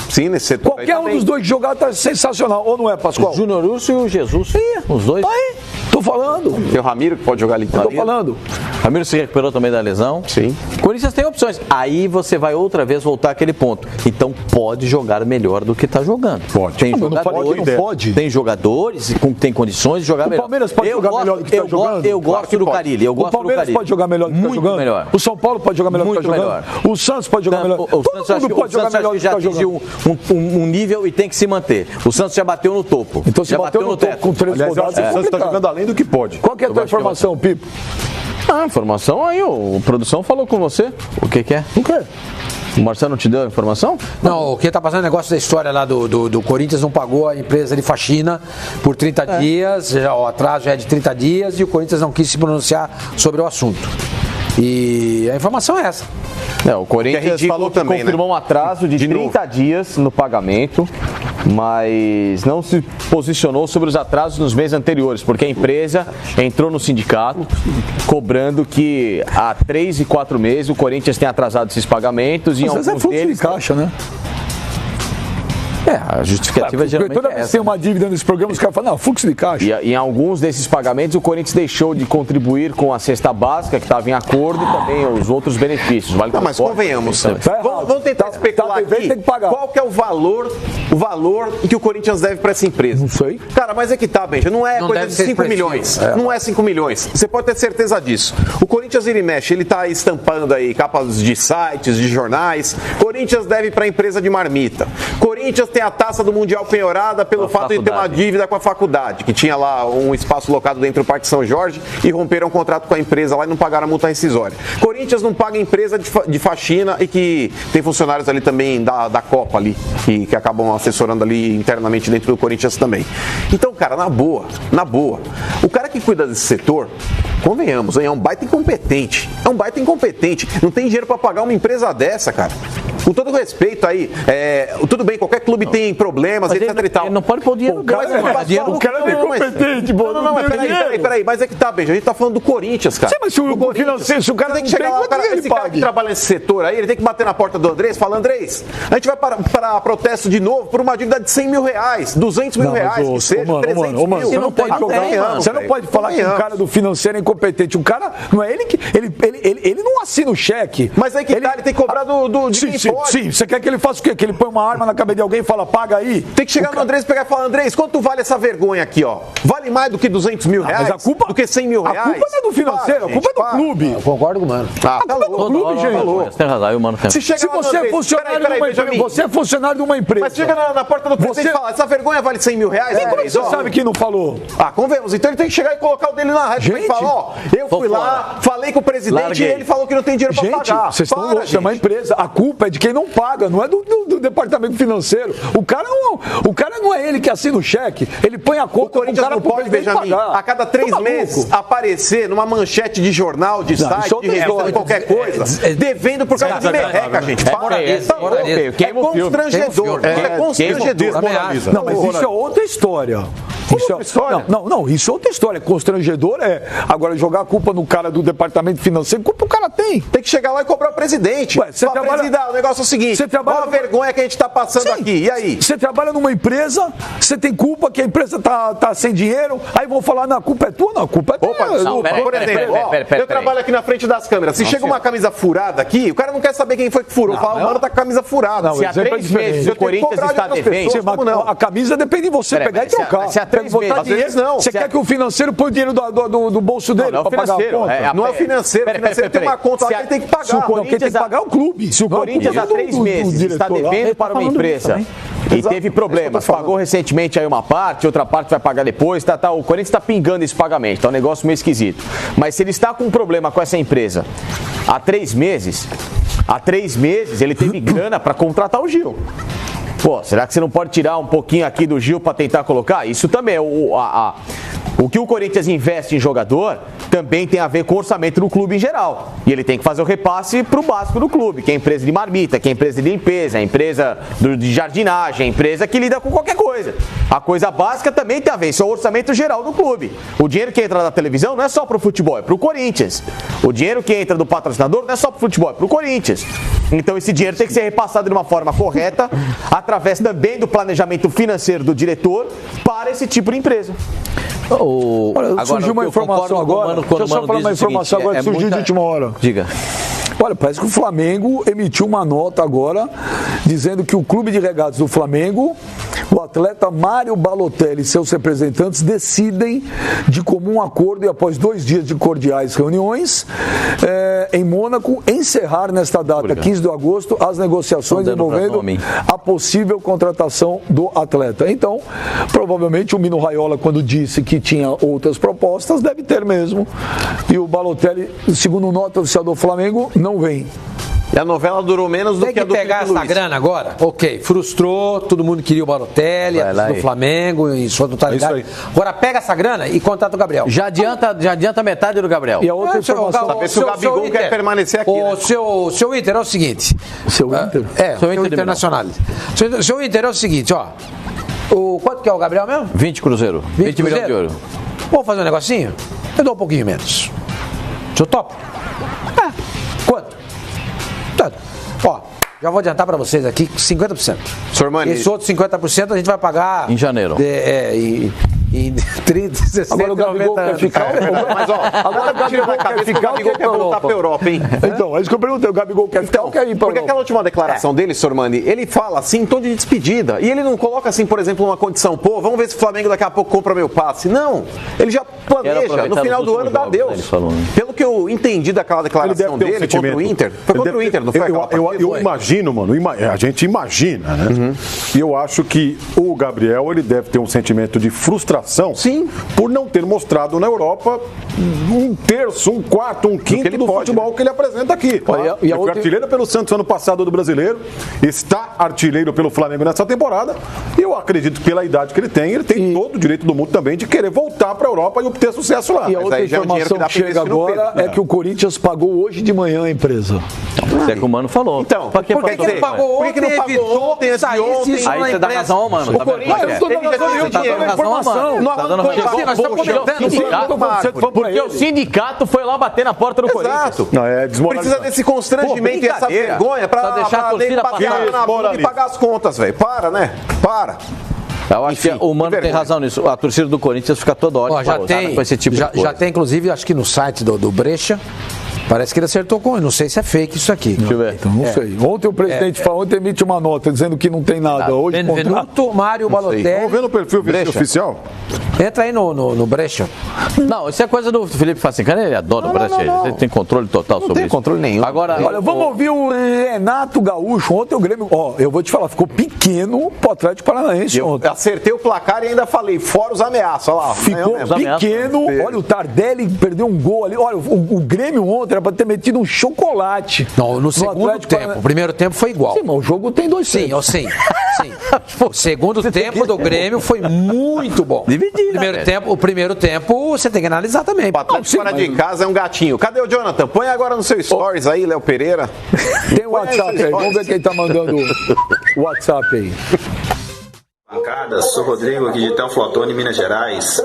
Sim, nesse setor. Qualquer um dos dois que jogar tá sensacional, ou não é, Pascoal? O Júnior Urso e o Jesus. Sim, os dois. Aí, tô falando. Tem o Ramiro que pode jogar ali. Tô falando. Ramiro se recuperou também da lesão. Sim. O Corinthians tem opções. Aí você vai outra vez voltar àquele ponto. Então pode jogar melhor do que tá jogando. Pode. Tem jogadores, não falei que não pode. Tem jogadores que tem condições de jogar melhor. O Palmeiras pode jogar melhor do que tá jogando? Eu gosto do Carille. O Palmeiras pode jogar melhor do que tá jogando? Muito melhor. O São Paulo pode jogar melhor do que tá jogando? Melhor. O Santos pode jogar melhor? Todo mundo pode jogar melhor do que já atingiu um nível e tem que se manter. O Santos já bateu no topo. Então se já bateu no topo com 3 rodadas. O Santos está jogando além do que pode. Qual que é a tua informação, Pipo? A informação aí, o produção falou com você. O que é? O quê? O Marcelo não te deu a informação? Não, o que tá passando é negócio da história lá do Corinthians não pagou a empresa de faxina por 30 dias, o atraso já é de 30 dias e o Corinthians não quis se pronunciar sobre o assunto. E a informação é essa. O Corinthians falou que também, confirmou um atraso de 30 dias no pagamento, mas não se posicionou sobre os atrasos nos meses anteriores, porque a empresa entrou no sindicato cobrando que há 3 e 4 meses o Corinthians tem atrasado esses pagamentos. Às vezes é fluxo de caixa, né? A justificativa geralmente toda vez que tem uma dívida nesse programa, os caras falam, não, fluxo de caixa. E em alguns desses pagamentos, o Corinthians deixou de contribuir com a cesta básica, que estava em acordo, e também os outros benefícios. Mas convenhamos, vamos tentar especular aqui. Tem que pagar. Qual que é o valor que o Corinthians deve para essa empresa? Não sei. Cara, mas é que tá, Benja, não é coisa de 5 milhões. Não é 5 milhões. Você pode ter certeza disso. O Corinthians, ele mexe, ele tá estampando aí capas de sites, de jornais. Corinthians deve para a empresa de marmita. Corinthians tem a taça do Mundial penhorada pelo fato de ter uma dívida com a faculdade, que tinha lá um espaço locado dentro do Parque São Jorge e romperam um contrato com a empresa lá e não pagaram a multa rescisória. Corinthians não paga empresa de faxina e que tem funcionários ali também da Copa ali, que acabam assessorando ali internamente dentro do Corinthians também. Então, cara, na boa, o cara que cuida desse setor, convenhamos, é um baita incompetente. Não tem dinheiro pra pagar uma empresa dessa, cara. Com todo respeito aí, tudo bem, qualquer clube tem problemas, etc e tal. Ele não pode pôr dinheiro no cara é incompetente, pô. Não, peraí, mas é que tá, Benja, a gente tá falando do Corinthians, cara. Sim, mas se o cara tem que chegar lá, esse cara que trabalha nesse setor aí, ele tem que bater na porta do Andrés e falar, Andrés, a gente vai para protesto de novo por uma dívida de 100 mil reais, 200 mil reais, que seja, 300 mil. Você não pode jogar, você não pode falar que o cara do financeiro é incompetente. O cara, não é ele que, ele não assina o cheque. Mas aí que ele tem que cobrar de quem pode. Sim, você quer que ele faça o quê? Que ele põe uma arma na cabeça de alguém e fala, paga aí? Tem que chegar no Andrés e pegar e falar, Andrés, quanto vale essa vergonha aqui, ó? Vale mais do que 200 mil reais? Mas a culpa, do que 100 mil reais? A culpa não é do financeiro, a culpa é do clube. Eu concordo com o Mano. Tá louco. Do clube, gente. Você tem razão, aí o Mano tem. Se você é funcionário de uma empresa, mas chega na porta do presidente e fala, essa vergonha vale 100 mil reais? Como você sabe que não falou? Convenhamos. Então ele tem que chegar e colocar o dele na rede e falar, ó, eu fui lá, falei com o presidente e ele falou que não tem dinheiro pra pagar. Vocês estão loucos, é uma empresa. A culpa é de quem não paga, não é do departamento financeiro. O cara não é ele que assina o cheque, ele põe a conta. O Corinthians não pode, Benjamin, a cada 3 meses aparecer numa manchete de jornal, de site, de revista, de qualquer coisa, devendo por causa de merreca, gente. É constrangedor. É constrangedor. Não, mas isso é outra história. Isso é outra história. Constrangedor Agora, jogar a culpa no cara do departamento financeiro, culpa o cara tem. Tem que chegar lá e cobrar o presidente. O negócio é o seguinte: olha a vergonha que a gente está passando aqui. E aí? Você trabalha numa empresa, você tem culpa que a empresa tá sem dinheiro, aí vão falar, não, a culpa é tua, não, a culpa é tua. Por exemplo, eu trabalho aqui na frente das câmeras. Se chega uma camisa furada aqui, o cara não quer saber quem foi que furou. Fala, o mano tá com a camisa furada. Se há 3 meses o Corinthians está devendo, a camisa depende de você pegar e trocar. Se há 3 meses, não. Você quer que o financeiro põe o dinheiro do bolso dele para pagar a conta? Não é o financeiro. O financeiro tem uma conta lá que ele tem que pagar. Quem tem que pagar é o clube. Se o Corinthians há 3 meses está devendo para uma empresa e teve problemas, pagou recentemente aí uma parte, outra parte vai pagar depois, o Corinthians está pingando esse pagamento, tá um negócio meio esquisito. Mas se ele está com um problema com essa empresa há 3 meses, ele teve grana para contratar o Gil. Pô, será que você não pode tirar um pouquinho aqui do Gil para tentar colocar? Isso também, o que o Corinthians investe em jogador também tem a ver com o orçamento do clube em geral. E ele tem que fazer o repasse para o básico do clube, que é a empresa de marmita, que é a empresa de limpeza, a empresa de jardinagem, a empresa que lida com qualquer coisa. A coisa básica também tem a ver, isso é o orçamento geral do clube. O dinheiro que entra da televisão não é só para o futebol, é para o Corinthians. O dinheiro que entra do patrocinador não é só para o futebol, é para o Corinthians. Então esse dinheiro tem que ser repassado de uma forma correta, através também do planejamento financeiro do diretor para esse tipo de empresa. Olha, surgiu uma informação agora. Deixa eu só falar uma informação agora que surgiu de última hora. Diga. Olha, parece que o Flamengo emitiu uma nota agora dizendo que o clube de regatas do Flamengo, o atleta Mário Balotelli e seus representantes decidem de comum acordo e após 2 dias de cordiais reuniões em Mônaco, encerrar nesta data, 15 de agosto, as negociações envolvendo a possível contratação do atleta. Então, provavelmente o Mino Raiola, quando disse que tinha outras propostas, deve ter mesmo. E o Balotelli, segundo nota oficial do Flamengo, não vem. E a novela durou menos do que a do Felipe Luiz. Tem que pegar essa grana agora? Ok, frustrou, todo mundo queria o Balotelli, do Flamengo, e sua totalidade. Agora pega essa grana e contrata o Gabriel. Já adianta metade do Gabriel. E a outra informação... Saber se o Gabigol quer permanecer aqui, né? Seu Inter é o seguinte... Seu Inter? Seu Inter Internacional. Seu Inter é o seguinte, ó... Quanto que é o Gabriel mesmo? 20 cruzeiro. 20 milhões de euros. Vamos fazer um negocinho? Eu dou um pouquinho menos. O senhor topa? Quanto? Tanto. Ó, já vou adiantar para vocês aqui 50%. Sormani. Esse outro 50% a gente vai pagar... Em janeiro. Em 30, 60, agora o Gabigol quer ficar. Mas ó, agora o Gabigol quer ficar, o Gabigol quer voltar para a Europa, hein? Então, é isso que eu perguntei. O Gabigol quer ficar ou quer ir para a Europa? Porque aquela última declaração dele, Sormani, ele fala assim em tom de despedida. E ele não coloca assim, por exemplo, uma condição, pô, vamos ver se o Flamengo daqui a pouco compra meu passe. Não. Ele já planeja, no final do ano dá adeus. Pelo que eu entendi daquela declaração dele contra o Inter, foi contra o Inter, não foi? Eu imagino, mano, a gente imagina, né? E eu acho que o Gabriel, ele deve ter um sentimento de frustração frustração por não ter mostrado na Europa um terço, um quarto, um quinto do futebol que ele apresenta aqui. Ele foi artilheiro pelo Santos ano passado do Brasileiro, está artilheiro pelo Flamengo nessa temporada, e eu acredito que pela idade que ele tem todo o direito do mundo também de querer voltar para a Europa e obter sucesso lá. E a outra informação que chega agora é que o Corinthians pagou hoje de manhã a empresa. É que o Mano falou. Então, por que não pagou ontem? Por que não pagou ontem? Aí você dá razão ao Mano. Eu não estou dando informação. Tá dando razão. Porque o sindicato foi lá bater na porta do Corinthians. Não, precisa desse constrangimento e essa vergonha pra deixar a torcida passar na bunda e pagar as contas, velho. Para, né? Para. Eu acho que o Mano tem razão nisso. A torcida do Corinthians fica toda hora com esse tipo de coisa. Já tem, inclusive, acho que no site do Brecha, parece que ele acertou com ele. Não sei se é fake isso aqui. Deixa eu ver. Então, não sei. Ontem o presidente falou, ontem emite uma nota dizendo que não tem nada. Hoje Benvenuto Mário Balotelli. Vamos ver no perfil oficial? Entra aí no Brecha. Não, isso é coisa do Felipe Facincana, ele adora o Brecha. Ele tem controle total sobre isso. Não tem controle nenhum. Agora, olha, vamos ouvir o Renato Gaúcho. Ontem o Grêmio, eu vou te falar, ficou pequeno pro Atlético Paranaense ontem. Acertei o placar e ainda falei, fora os ameaças, olha lá. Ficou pequeno, olha, o Tardelli perdeu um gol ali. Olha, o Grêmio ontem era pra ter metido um chocolate. Não, no segundo tempo. O primeiro tempo foi igual. Sim, mas o jogo tem 2 tempos. Sim. O segundo tempo do Grêmio foi muito bom. O primeiro tempo você tem que analisar também. O Atlético fora de casa é um gatinho. Cadê o Jonathan? Põe agora no seu stories aí, Léo Pereira. Tem o WhatsApp aí, vamos ver quem tá mandando o WhatsApp aí. Bancada, sou Rodrigo aqui de Teoflotone, Minas Gerais.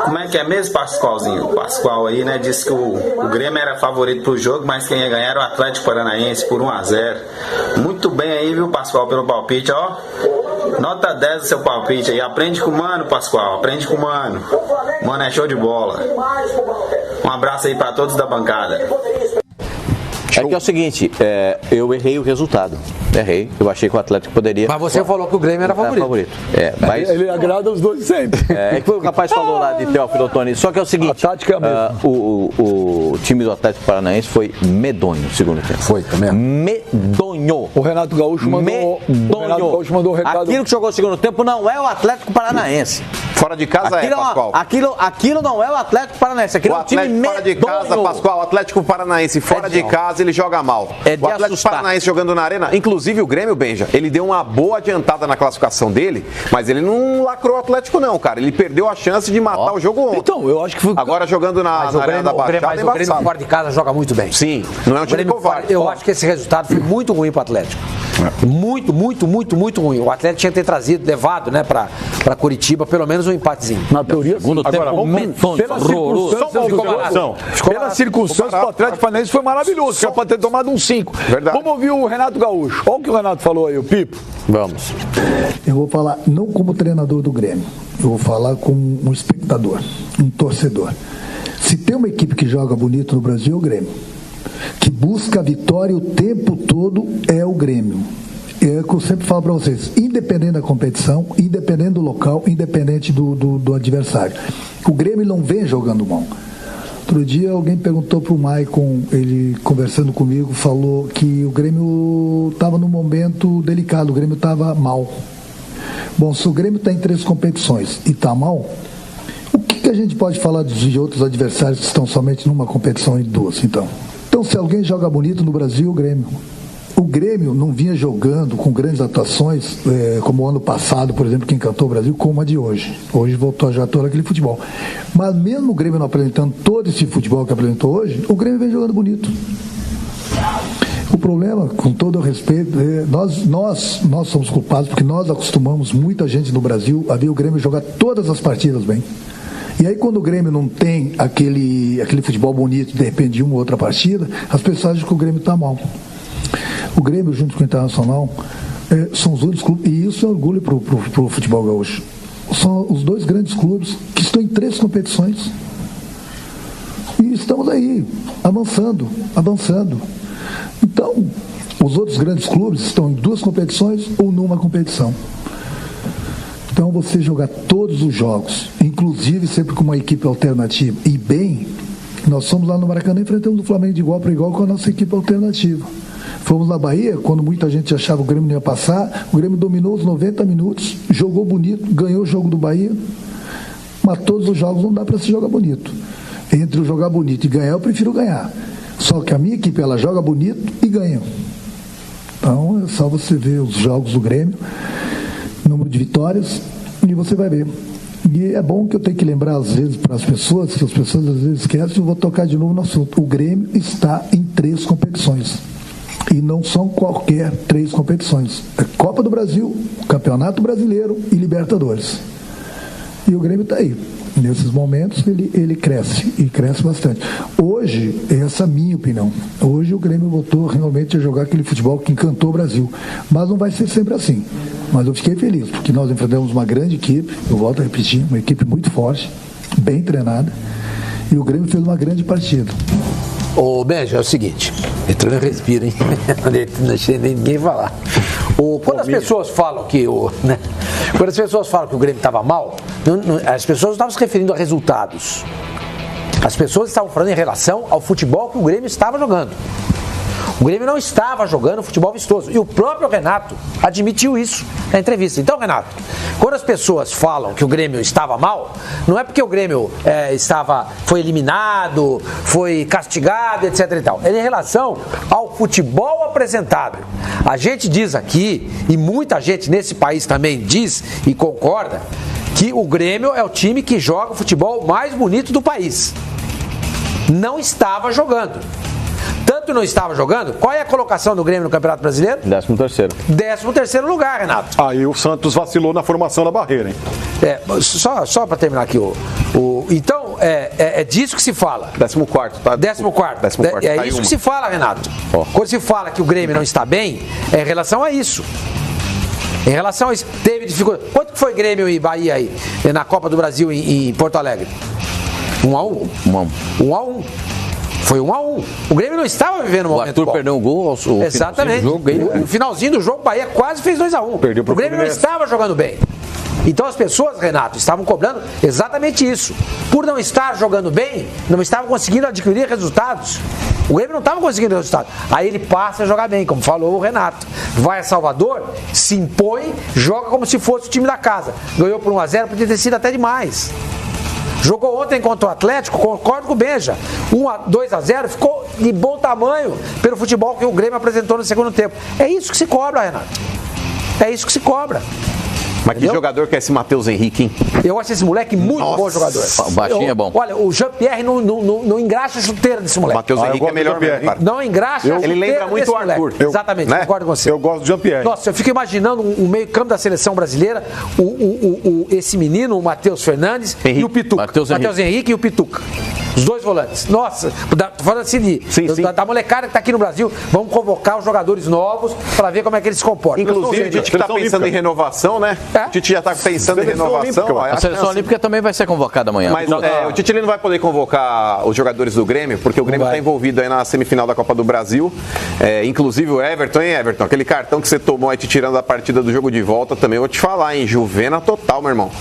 Como é que é mesmo, Pascoalzinho? O Pascoal aí, né, disse que o Grêmio era favorito pro jogo, mas quem ia ganhar era o Atlético Paranaense por 1-0. Muito bem aí, viu, Pascoal, pelo palpite, ó. Nota 10 do seu palpite aí. Aprende com o Mano, Pascoal, aprende com o Mano. Mano é show de bola. Um abraço aí pra todos da bancada. É que é o seguinte, eu errei o resultado. Errei, eu achei que o Atlético poderia... Mas você falou que o Grêmio era favorito. Mas... Ele agrada os dois sempre. É que o rapaz falou lá de Teófilo Otoni. Só que é o seguinte, a tática é a mesma. O time do Atlético Paranaense foi medonho no segundo tempo. Foi também. Medonho. O Renato Gaúcho mandou um recado. Aquilo que jogou no segundo tempo não é o Atlético Paranaense. Fora de casa Pascoal. Aquilo não é o Atlético Paranaense. Aquilo é um time medonho. Fora de casa, Pascoal. O Atlético Paranaense fora de casa, ele joga mal. O Atlético Paranaense jogando na arena, inclusive o Grêmio, Benja, ele deu uma boa adiantada na classificação dele, mas ele não lacrou o Atlético não, cara. Ele perdeu a chance de matar o jogo ontem. Então, eu acho que foi... Agora jogando na arena da Baixada, mas o Grêmio fora de casa joga muito bem. Sim, não é um time covarde. Eu acho que esse resultado foi muito ruim pro Atlético. Muito ruim. O Atlético tinha que ter levado, né, pra Curitiba, pelo menos um empatezinho. Na teoria, segundo tempo, pela circunstância, o Atlético Paranaense foi maravilhoso, que era pra ter tomado um 5. Vamos ouvir o Renato Gaúcho. Olha o que o Renato falou aí, o Pipo. Vamos. Eu vou falar não como treinador do Grêmio, eu vou falar como um espectador, um torcedor. Se tem uma equipe que joga bonito no Brasil, é o Grêmio. Que busca a vitória o tempo todo é o Grêmio. É o que eu sempre falo para vocês, independente da competição, independente do local, independente do adversário. O Grêmio não vem jogando mal. Outro dia alguém perguntou para o Maicon, ele conversando comigo, falou que o Grêmio estava num momento delicado, o Grêmio estava mal. Bom, se o Grêmio está em 3 competições e está mal, o que a gente pode falar de outros adversários que estão somente numa competição e 2, então? Então, se alguém joga bonito no Brasil, o Grêmio. O Grêmio não vinha jogando com grandes atuações, como o ano passado, por exemplo, que encantou o Brasil, como a de hoje. Hoje voltou já todo aquele futebol. Mas mesmo o Grêmio não apresentando todo esse futebol que apresentou hoje, o Grêmio vem jogando bonito. O problema, com todo o respeito, nós somos culpados porque nós acostumamos muita gente no Brasil a ver o Grêmio jogar todas as partidas bem. E aí quando o Grêmio não tem aquele futebol bonito, de repente de uma ou outra partida, as pessoas acham que o Grêmio está mal. O Grêmio, junto com o Internacional, são os únicos clubes, e isso é orgulho para o futebol gaúcho. São os 2 grandes clubes que estão em 3 competições. E estamos aí, avançando. Então, os outros grandes clubes estão em 2 competições ou numa competição. Então, você jogar todos os jogos, inclusive sempre com uma equipe alternativa, e bem, nós fomos lá no Maracanã e enfrentamos o Flamengo de igual para igual com a nossa equipe alternativa. Fomos na Bahia, quando muita gente achava que o Grêmio não ia passar, o Grêmio dominou os 90 minutos, jogou bonito, ganhou o jogo do Bahia. Mas todos os jogos não dá para se jogar bonito. Entre o jogar bonito e ganhar, eu prefiro ganhar. Só que a minha equipe, ela joga bonito e ganha. Então é só você ver os jogos do Grêmio, número de vitórias, e você vai ver. E é bom que eu tenho que lembrar às vezes para as pessoas, que as pessoas às vezes esquecem, eu vou tocar de novo no assunto. O Grêmio está em 3 competições. E não são qualquer 3 competições. É Copa do Brasil, Campeonato Brasileiro e Libertadores. E o Grêmio está aí. Nesses momentos ele cresce, e cresce bastante. Hoje, essa é a minha opinião, hoje o Grêmio voltou realmente a jogar aquele futebol que encantou o Brasil. Mas não vai ser sempre assim. Mas eu fiquei feliz, porque nós enfrentamos uma grande equipe, eu volto a repetir, uma equipe muito forte, bem treinada, e o Grêmio fez uma grande partida. Ô, Benja, é o seguinte, entrando em respiro, hein? Não deixei ninguém falar. Quando as pessoas falam que quando as pessoas falam que o Grêmio estava mal, as pessoas não estavam se referindo a resultados. As pessoas estavam falando em relação ao futebol que o Grêmio estava jogando. O Grêmio não estava jogando futebol vistoso. E o próprio Renato admitiu isso na entrevista. Então, Renato, quando as pessoas falam que o Grêmio estava mal, não é porque o Grêmio foi eliminado, foi castigado, etc. e tal. É em relação ao futebol apresentado. A gente diz aqui, e muita gente nesse país também diz e concorda, que o Grêmio é o time que joga o futebol mais bonito do país. Não estava jogando. Tanto não estava jogando, qual é a colocação do Grêmio no Campeonato Brasileiro? 13º. 13º lugar, Renato. Aí o Santos vacilou na formação da barreira, hein? Só para terminar aqui, então, é disso que se fala. 14º, tá? 14º. É isso que se fala, Renato. Quando se fala que o Grêmio não está bem, é em relação a isso. Em relação a isso, teve dificuldade. Quanto que foi Grêmio e Bahia aí, na Copa do Brasil em Porto Alegre? 1-1. 1-1. Foi 1-1. O Grêmio não estava vivendo um momento bom. O Arthur perdeu um gol ao exatamente. No finalzinho do jogo, o Bahia quase fez 2-1. O Grêmio não estava jogando bem. Então as pessoas, Renato, estavam cobrando exatamente isso. Por não estar jogando bem, não estavam conseguindo adquirir resultados. O Grêmio não estava conseguindo resultados. Aí ele passa a jogar bem, como falou o Renato. Vai a Salvador, se impõe, joga como se fosse o time da casa. Ganhou por 1-0, podia ter sido até demais. Jogou ontem contra o Atlético, concordo com o Benja. 2-0, ficou de bom tamanho pelo futebol que o Grêmio apresentou no segundo tempo. É isso que se cobra, Renato. É isso que se cobra. Mas que jogador que é esse Matheus Henrique, hein? Eu acho esse moleque muito bom jogador. O baixinho é bom. Olha, o Jean-Pierre não engraxa a chuteira desse moleque. Matheus Henrique é melhor mesmo, cara. Não engraxa a chuteira. Ele lembra muito o Arthur. Exatamente, concordo com você. Eu gosto do Jean-Pierre. Nossa, eu fico imaginando o meio-campo da seleção brasileira, esse menino, o Matheus Fernandes e o Pituca. Matheus Henrique e o Pituca. Os dois volantes. Nossa, tô falando assim da molecada que tá aqui no Brasil, vamos convocar os jogadores novos para ver como é que eles se comportam. Inclusive, a gente que tá pensando em renovação, né? O Tite já tá pensando em renovação. A seleção olímpica também vai ser convocada amanhã. Mas o Tite ele não vai poder convocar os jogadores do Grêmio, porque o Grêmio tá envolvido aí na semifinal da Copa do Brasil. Inclusive o Everton, hein, Everton? Aquele cartão que você tomou aí te tirando da partida do jogo de volta também, eu vou te falar, hein? Juvena total, meu irmão.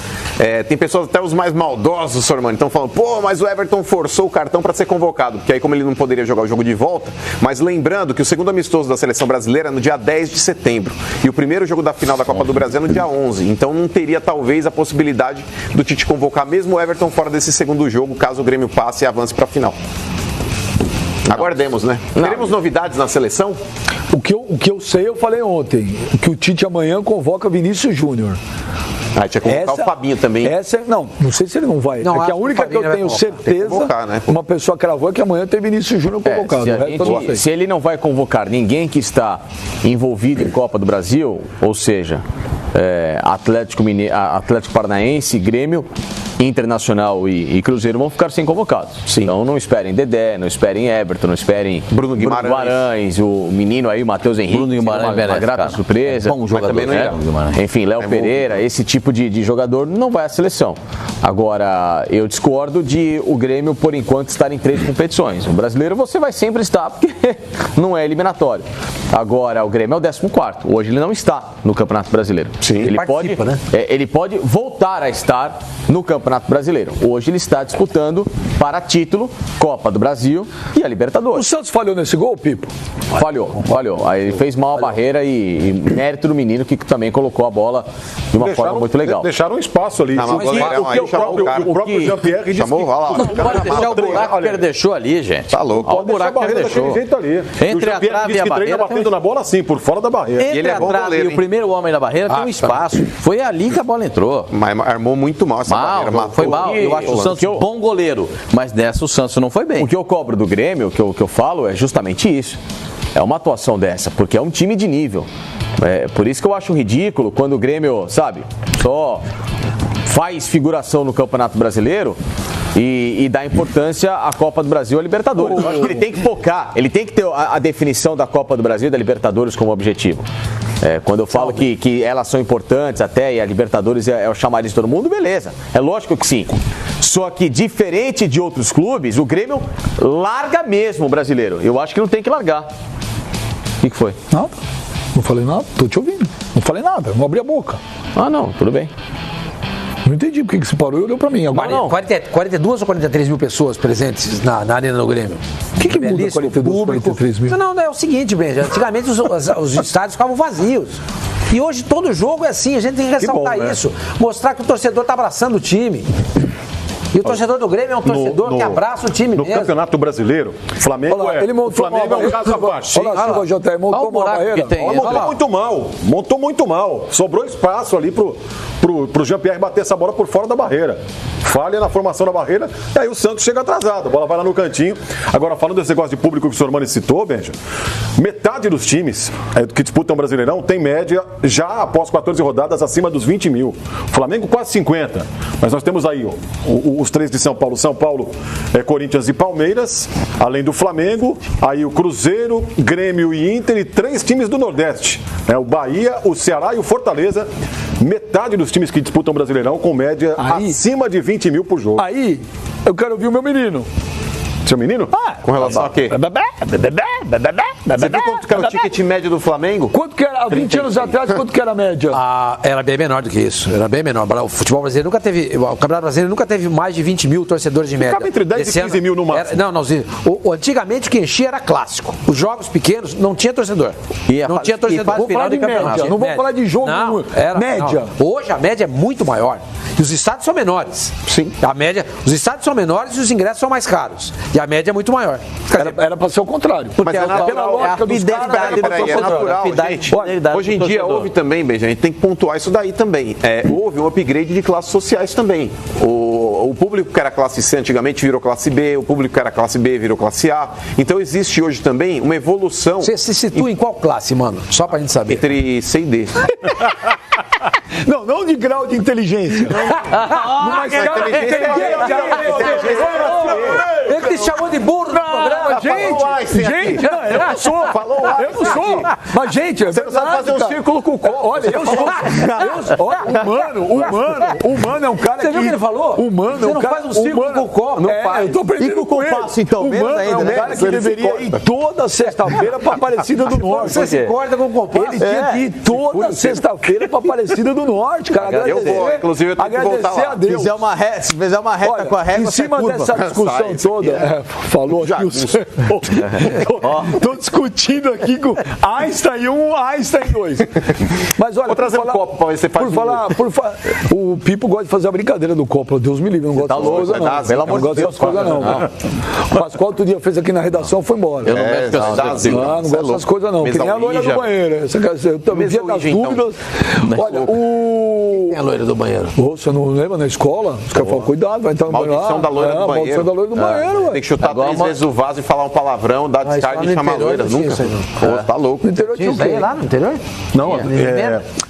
Tem pessoas, até os mais maldosos, Sormani, estão falando, mas o Everton forçou o cartão para ser convocado, porque aí como ele não poderia jogar o jogo de volta, mas lembrando que o segundo amistoso da seleção brasileira é no dia 10 de setembro, e o primeiro jogo da final da Copa do Brasil é no dia 11, então não teria talvez a possibilidade do Tite convocar mesmo o Everton fora desse segundo jogo, caso o Grêmio passe e avance para a final. Aguardemos, né? Teremos novidades na seleção? O que eu sei, eu falei ontem, que o Tite amanhã convoca Vinícius Júnior. Tinha que convocar o Fabinho também. Não sei se ele não vai. Não, é que a única que eu tenho certeza, né? uma pessoa cravou é que amanhã tem Vinícius Júnior convocado. Se ele não vai convocar ninguém que está envolvido em Copa do Brasil, ou seja, Atlético Paranaense, Grêmio, Internacional e Cruzeiro vão ficar sem convocados. Sim. Então não esperem Dedé, não esperem Everton, não esperem Bruno Guimarães, o menino aí, o Matheus Henrique. Bruno Guimarães, uma grata surpresa. Bom jogador, também não enfim, Léo Pereira, esse tipo de jogador não vai à seleção. Agora, eu discordo de o Grêmio, por enquanto, estar em 3 competições. O brasileiro você vai sempre estar, porque não é eliminatório. Agora, o Grêmio é o 14º. Hoje ele não está no Campeonato Brasileiro. Sim, ele pode, né? Ele pode voltar a estar no Campeonato Brasileiro. Hoje ele está disputando para título, Copa do Brasil e a Libertadores. O Santos falhou nesse gol, Pipo? Falhou. Aí ele fez mal a barreira e mérito do menino que também colocou a bola de uma forma muito legal. Deixaram um espaço ali. O próprio Jean-Pierre disse não pode deixar o buraco que ele deixou ali, gente. Tá louco. Olha o buraco que ele deixou. Entre a trave e a barreira. Batendo na bola assim, por fora da barreira. Entre a trave e o primeiro homem da barreira tem um espaço. Foi ali que a bola entrou. Mas armou muito mal essa barreira. Foi mal. Eu acho o Santos bom goleiro. Mas dessa o Santos não foi bem. O que eu cobro do Grêmio, o que eu falo é justamente isso. É uma atuação dessa, porque é um time de nível. Por isso que eu acho ridículo quando o Grêmio, sabe, só faz figuração no Campeonato Brasileiro e dá importância à Copa do Brasil e à Libertadores. Eu acho que ele tem que focar, ele tem que ter a definição da Copa do Brasil e da Libertadores como objetivo. Quando eu falo que elas são importantes até, e a Libertadores é o chamariz de todo mundo, beleza. É lógico que sim. Só que, diferente de outros clubes, o Grêmio larga mesmo o brasileiro. Eu acho que não tem que largar. O que foi? Nada. Não falei nada. Tô te ouvindo. Não falei nada. Não abri a boca. Ah, não. Tudo bem. Não entendi porque que você parou e olhou pra mim. Agora não. 42 ou 43 mil pessoas presentes na Arena do Grêmio. O que muda 42, 43 mil? Não, é o seguinte, Benja. Antigamente os estádios ficavam vazios. E hoje todo jogo é assim. A gente tem que ressaltar isso. Mostrar que o torcedor tá abraçando o time. E o torcedor do Grêmio é um torcedor que abraça o time mesmo. No Campeonato Brasileiro, o Flamengo ele montou é um caso à parte. Olha lá, o JR montou uma barreira. Montou muito mal. Sobrou espaço ali pro Jean-Pierre bater essa bola por fora da barreira. Falha na formação da barreira, e aí o Santos chega atrasado. A bola vai lá no cantinho. Agora, falando desse negócio de público que o Sormani citou, Benja, metade dos times que disputam o Brasileirão tem média, já após 14 rodadas, acima dos 20 mil. O Flamengo quase 50. Mas nós temos aí os três de São Paulo, Corinthians e Palmeiras, além do Flamengo, aí o Cruzeiro, Grêmio e Inter e 3 times do Nordeste, o Bahia, o Ceará e o Fortaleza. Metade dos times que disputam o Brasileirão com média acima de 20 mil por jogo. Aí, eu quero ouvir o meu menino. Seu menino? Com relação a quê? Você viu quanto que era o ticket médio do Flamengo? Quanto que era, há 20 anos atrás, quanto que era a média? Era bem menor do que isso. Era bem menor. O futebol brasileiro nunca teve. O Campeonato Brasileiro nunca teve mais de 20 mil torcedores de média. Ficava entre 10 e 15 mil no máximo. Antigamente o que enchia era clássico. Os jogos pequenos não tinha torcedor. Não tinha torcedor. Vou falar de média. Não vou falar de jogo. Média. Hoje a média é muito maior. E os estádios são menores. Sim. Os estádios são menores e os ingressos são mais caros. E a média é muito maior. Era para ser o contrário. Porque pela lógica dos caras, é natural, gente. Hoje em dia houve também, Benja, a gente tem que pontuar isso daí também. Houve um upgrade de classes sociais também. O público que era classe C antigamente virou classe B, o público que era classe B virou classe A. Então existe hoje também uma evolução. Você se situa em qual classe, mano? Só pra gente saber. Entre C e D. Não de grau de inteligência. Mas ele te chamou de burro no programa. Gente, eu não sou. Mas, gente, você não sabe fazer um círculo com o copo. Olha, eu sou. Humano é um cara que... Você viu o que ele falou? Humano é um cara... Você não faz um círculo com o copo. Não faz. Eu tô aprendendo com ele. Então, humano é um cara que deveria ir toda sexta-feira pra Aparecida do Norte. Você se corta com o compasso. Ele tinha que ir toda sexta-feira pra Aparecida do Norte, cara. Eu vou, inclusive eu tenho que voltar lá. A Deus. Se fizer uma reta com a régua, em cima dessa discussão toda, falou aqui o... Tô discutindo aqui com Einstein 1, Einstein 2. Mas olha, vou trazer um copo pra ver se você faz o Pipo gosta de fazer a brincadeira do copo. Deus me livre, não gosto dessas coisas não. Pelo amor de Deus, não. O Pascoal outro dia fez aqui na redação, foi embora. Eu não gosto não gosto dessas coisas não. Que nem a loira do banheiro. Eu também dia das dúvidas. Olha, Quem é a loira do banheiro? Você não lembra na escola? Os caras falam, cuidado, vai entrar no banheiro. Maldição da loira do banheiro. Maldição da loira do banheiro, tem que chutar 3 vezes o vaso e falar um palavrão, dar descarga e chamar a loira. Nunca. Tá louco. No interior tinha o quê? Lá no interior? Não,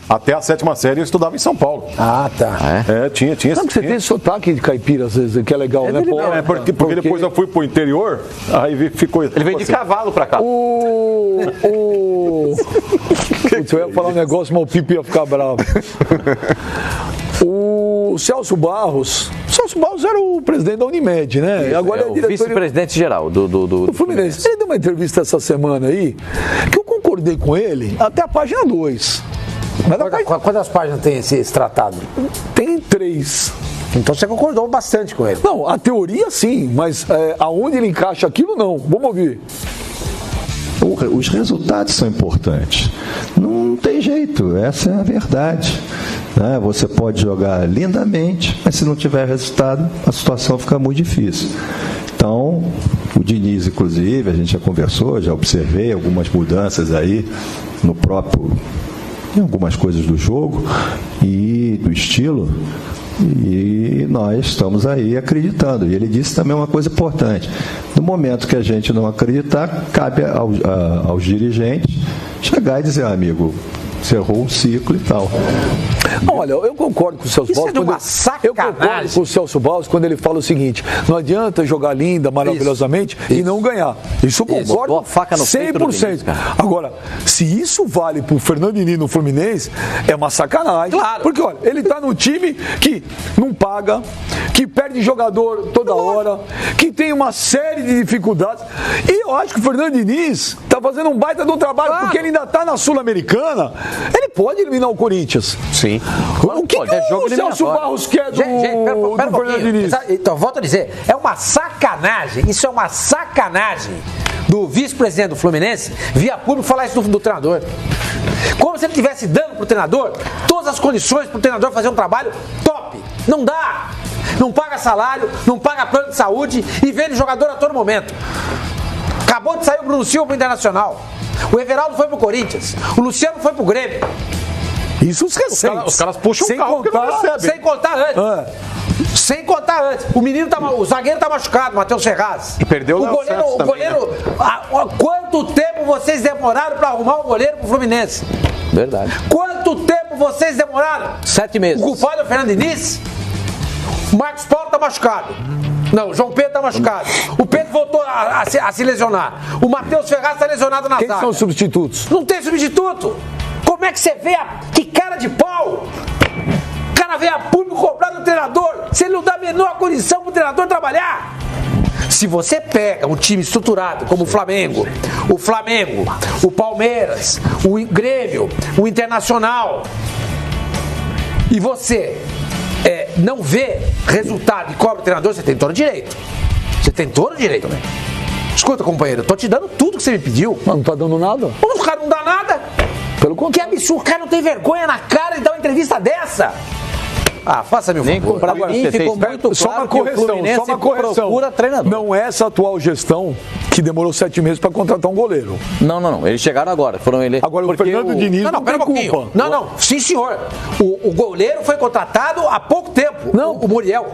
até a 7ª série eu estudava em São Paulo. Ah, tá. Tinha. Sabe que você tem sotaque de caipira, às vezes, que é legal, né? Porque depois eu fui pro interior, aí ficou... Ele veio de cavalo pra cá. Eu ia falar um negócio, mas o Pipo ia ficar bravo. O Celso Barros era o presidente da Unimed, né? Isso, agora é o vice-presidente geral do Fluminense. Ele deu uma entrevista essa semana aí que eu concordo concordei com ele até a página 2. Quantas páginas tem esse tratado? Tem 3. Então você concordou bastante com ele. Não, a teoria sim, mas aonde ele encaixa aquilo, não. Vamos ouvir. Os resultados são importantes. Não tem jeito, essa é a verdade. Né? Você pode jogar lindamente, mas se não tiver resultado, a situação fica muito difícil. Então, o Diniz, inclusive, a gente já conversou, já observei algumas mudanças aí em algumas coisas do jogo e do estilo. E nós estamos aí acreditando. E ele disse também uma coisa importante: no momento que a gente não acreditar, cabe aos dirigentes chegar e dizer, amigo, encerrou um ciclo e tal. Olha, eu concordo com o Celso Balls. Eu concordo com o Celso Balls quando ele fala o seguinte: não adianta jogar linda, maravilhosamente e não ganhar. Isso eu concordo 100%. Agora, se isso vale pro Fernando Diniz no Fluminense, é uma sacanagem. Claro. Porque, olha, ele tá no time que não paga, que perde jogador toda hora, que tem uma série de dificuldades. E eu acho que o Fernando Diniz tá fazendo um baita de um trabalho, porque ele ainda tá na Sul-Americana. Ele pode eliminar o Corinthians. Sim. O que o Celso Barros quer do Fernando Diniz? Então, volto a dizer, é uma sacanagem, isso é uma sacanagem do vice-presidente do Fluminense, via público, falar isso do treinador. Como se ele estivesse dando pro treinador todas as condições pro treinador fazer um trabalho top. Não dá. Não paga salário, não paga plano de saúde e vende jogador a todo momento. Acabou de sair o Bruno Silva pro Internacional. O Everaldo foi pro Corinthians. O Luciano foi pro Grêmio. Isso os recentes. Os caras puxam o carro que não recebe. Sem contar antes. Sem contar antes. O zagueiro tá machucado, Matheus Ferraz. E perdeu o goleiro. Quanto tempo vocês demoraram pra arrumar um goleiro pro Fluminense? Verdade. Quanto tempo vocês demoraram? 7 meses. O culpado é o Fernando Diniz? O Marcos Paulo tá machucado. Não, o João Pedro tá machucado. O Pedro voltou a se lesionar. O Matheus Ferraz tá lesionado na zaga. Quem são os substitutos? Não tem substituto. Como é que você vê que cara de pau? O cara vê a público cobrar do treinador, se ele não dá a menor condição pro treinador trabalhar. Se você pega um time estruturado como o Flamengo, o Palmeiras, o Grêmio, o Internacional, e você não vê resultado e cobra o treinador, você tem todo o direito. Você tem todo o direito, né? Escuta, companheiro, eu tô te dando tudo que você me pediu. Mas não tá dando nada? O cara não dá nada. Pelo contrário. Que absurdo, o cara não tem vergonha na cara de dar uma entrevista dessa. Faça meu favor. Pra mim ficou muito claro só uma correção. Procura treinador. Não é essa atual gestão que demorou 7 meses para contratar um goleiro. Não. Eles chegaram agora. Agora o Fernando Diniz não tem culpa. Não. Sim, senhor. O goleiro foi contratado há pouco tempo. Não. O Muriel.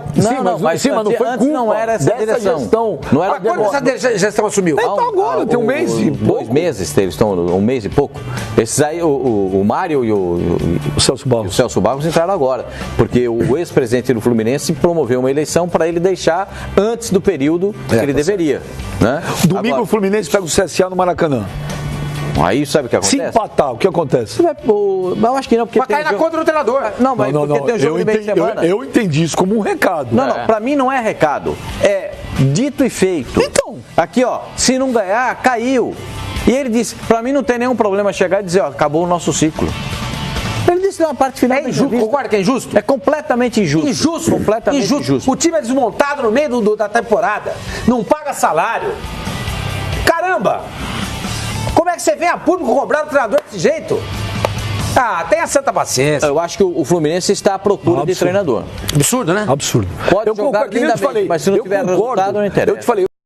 Mas não foi culpa. Não era essa direção. Não era quando essa gestão assumiu? Então agora, tem um mês e pouco. 2 meses, eles estão um mês e pouco. Esses aí, o Mário e o Celso Barros entraram agora. Porque o ex-presidente do Fluminense promoveu uma eleição para ele deixar antes do período que ele deveria. Né? Domingo agora, o Fluminense pega o CSA no Maracanã. Aí sabe o que acontece? Se empatar, o que acontece? Eu acho que não, porque vai cair na conta do treinador. Não, porque tem um jogo de meio de semana. Eu entendi isso como um recado. Não, pra mim não é recado. É dito e feito. Então. Aqui, ó, se não ganhar, caiu. E ele disse, pra mim não tem nenhum problema chegar e dizer, ó, acabou o nosso ciclo. Ele disse na parte final. É injusto, concorda que é injusto? É completamente injusto. Completamente injusto. O time é desmontado no meio da temporada. Não paga salário. Caramba! Como é que você vem a público cobrar o treinador desse jeito? Tenha santa paciência. Eu acho que o Fluminense está à procura de treinador. Absurdo, né? Absurdo. Pode jogar lindamente, mas se não tiver resultado, não interessa. Eu te falei.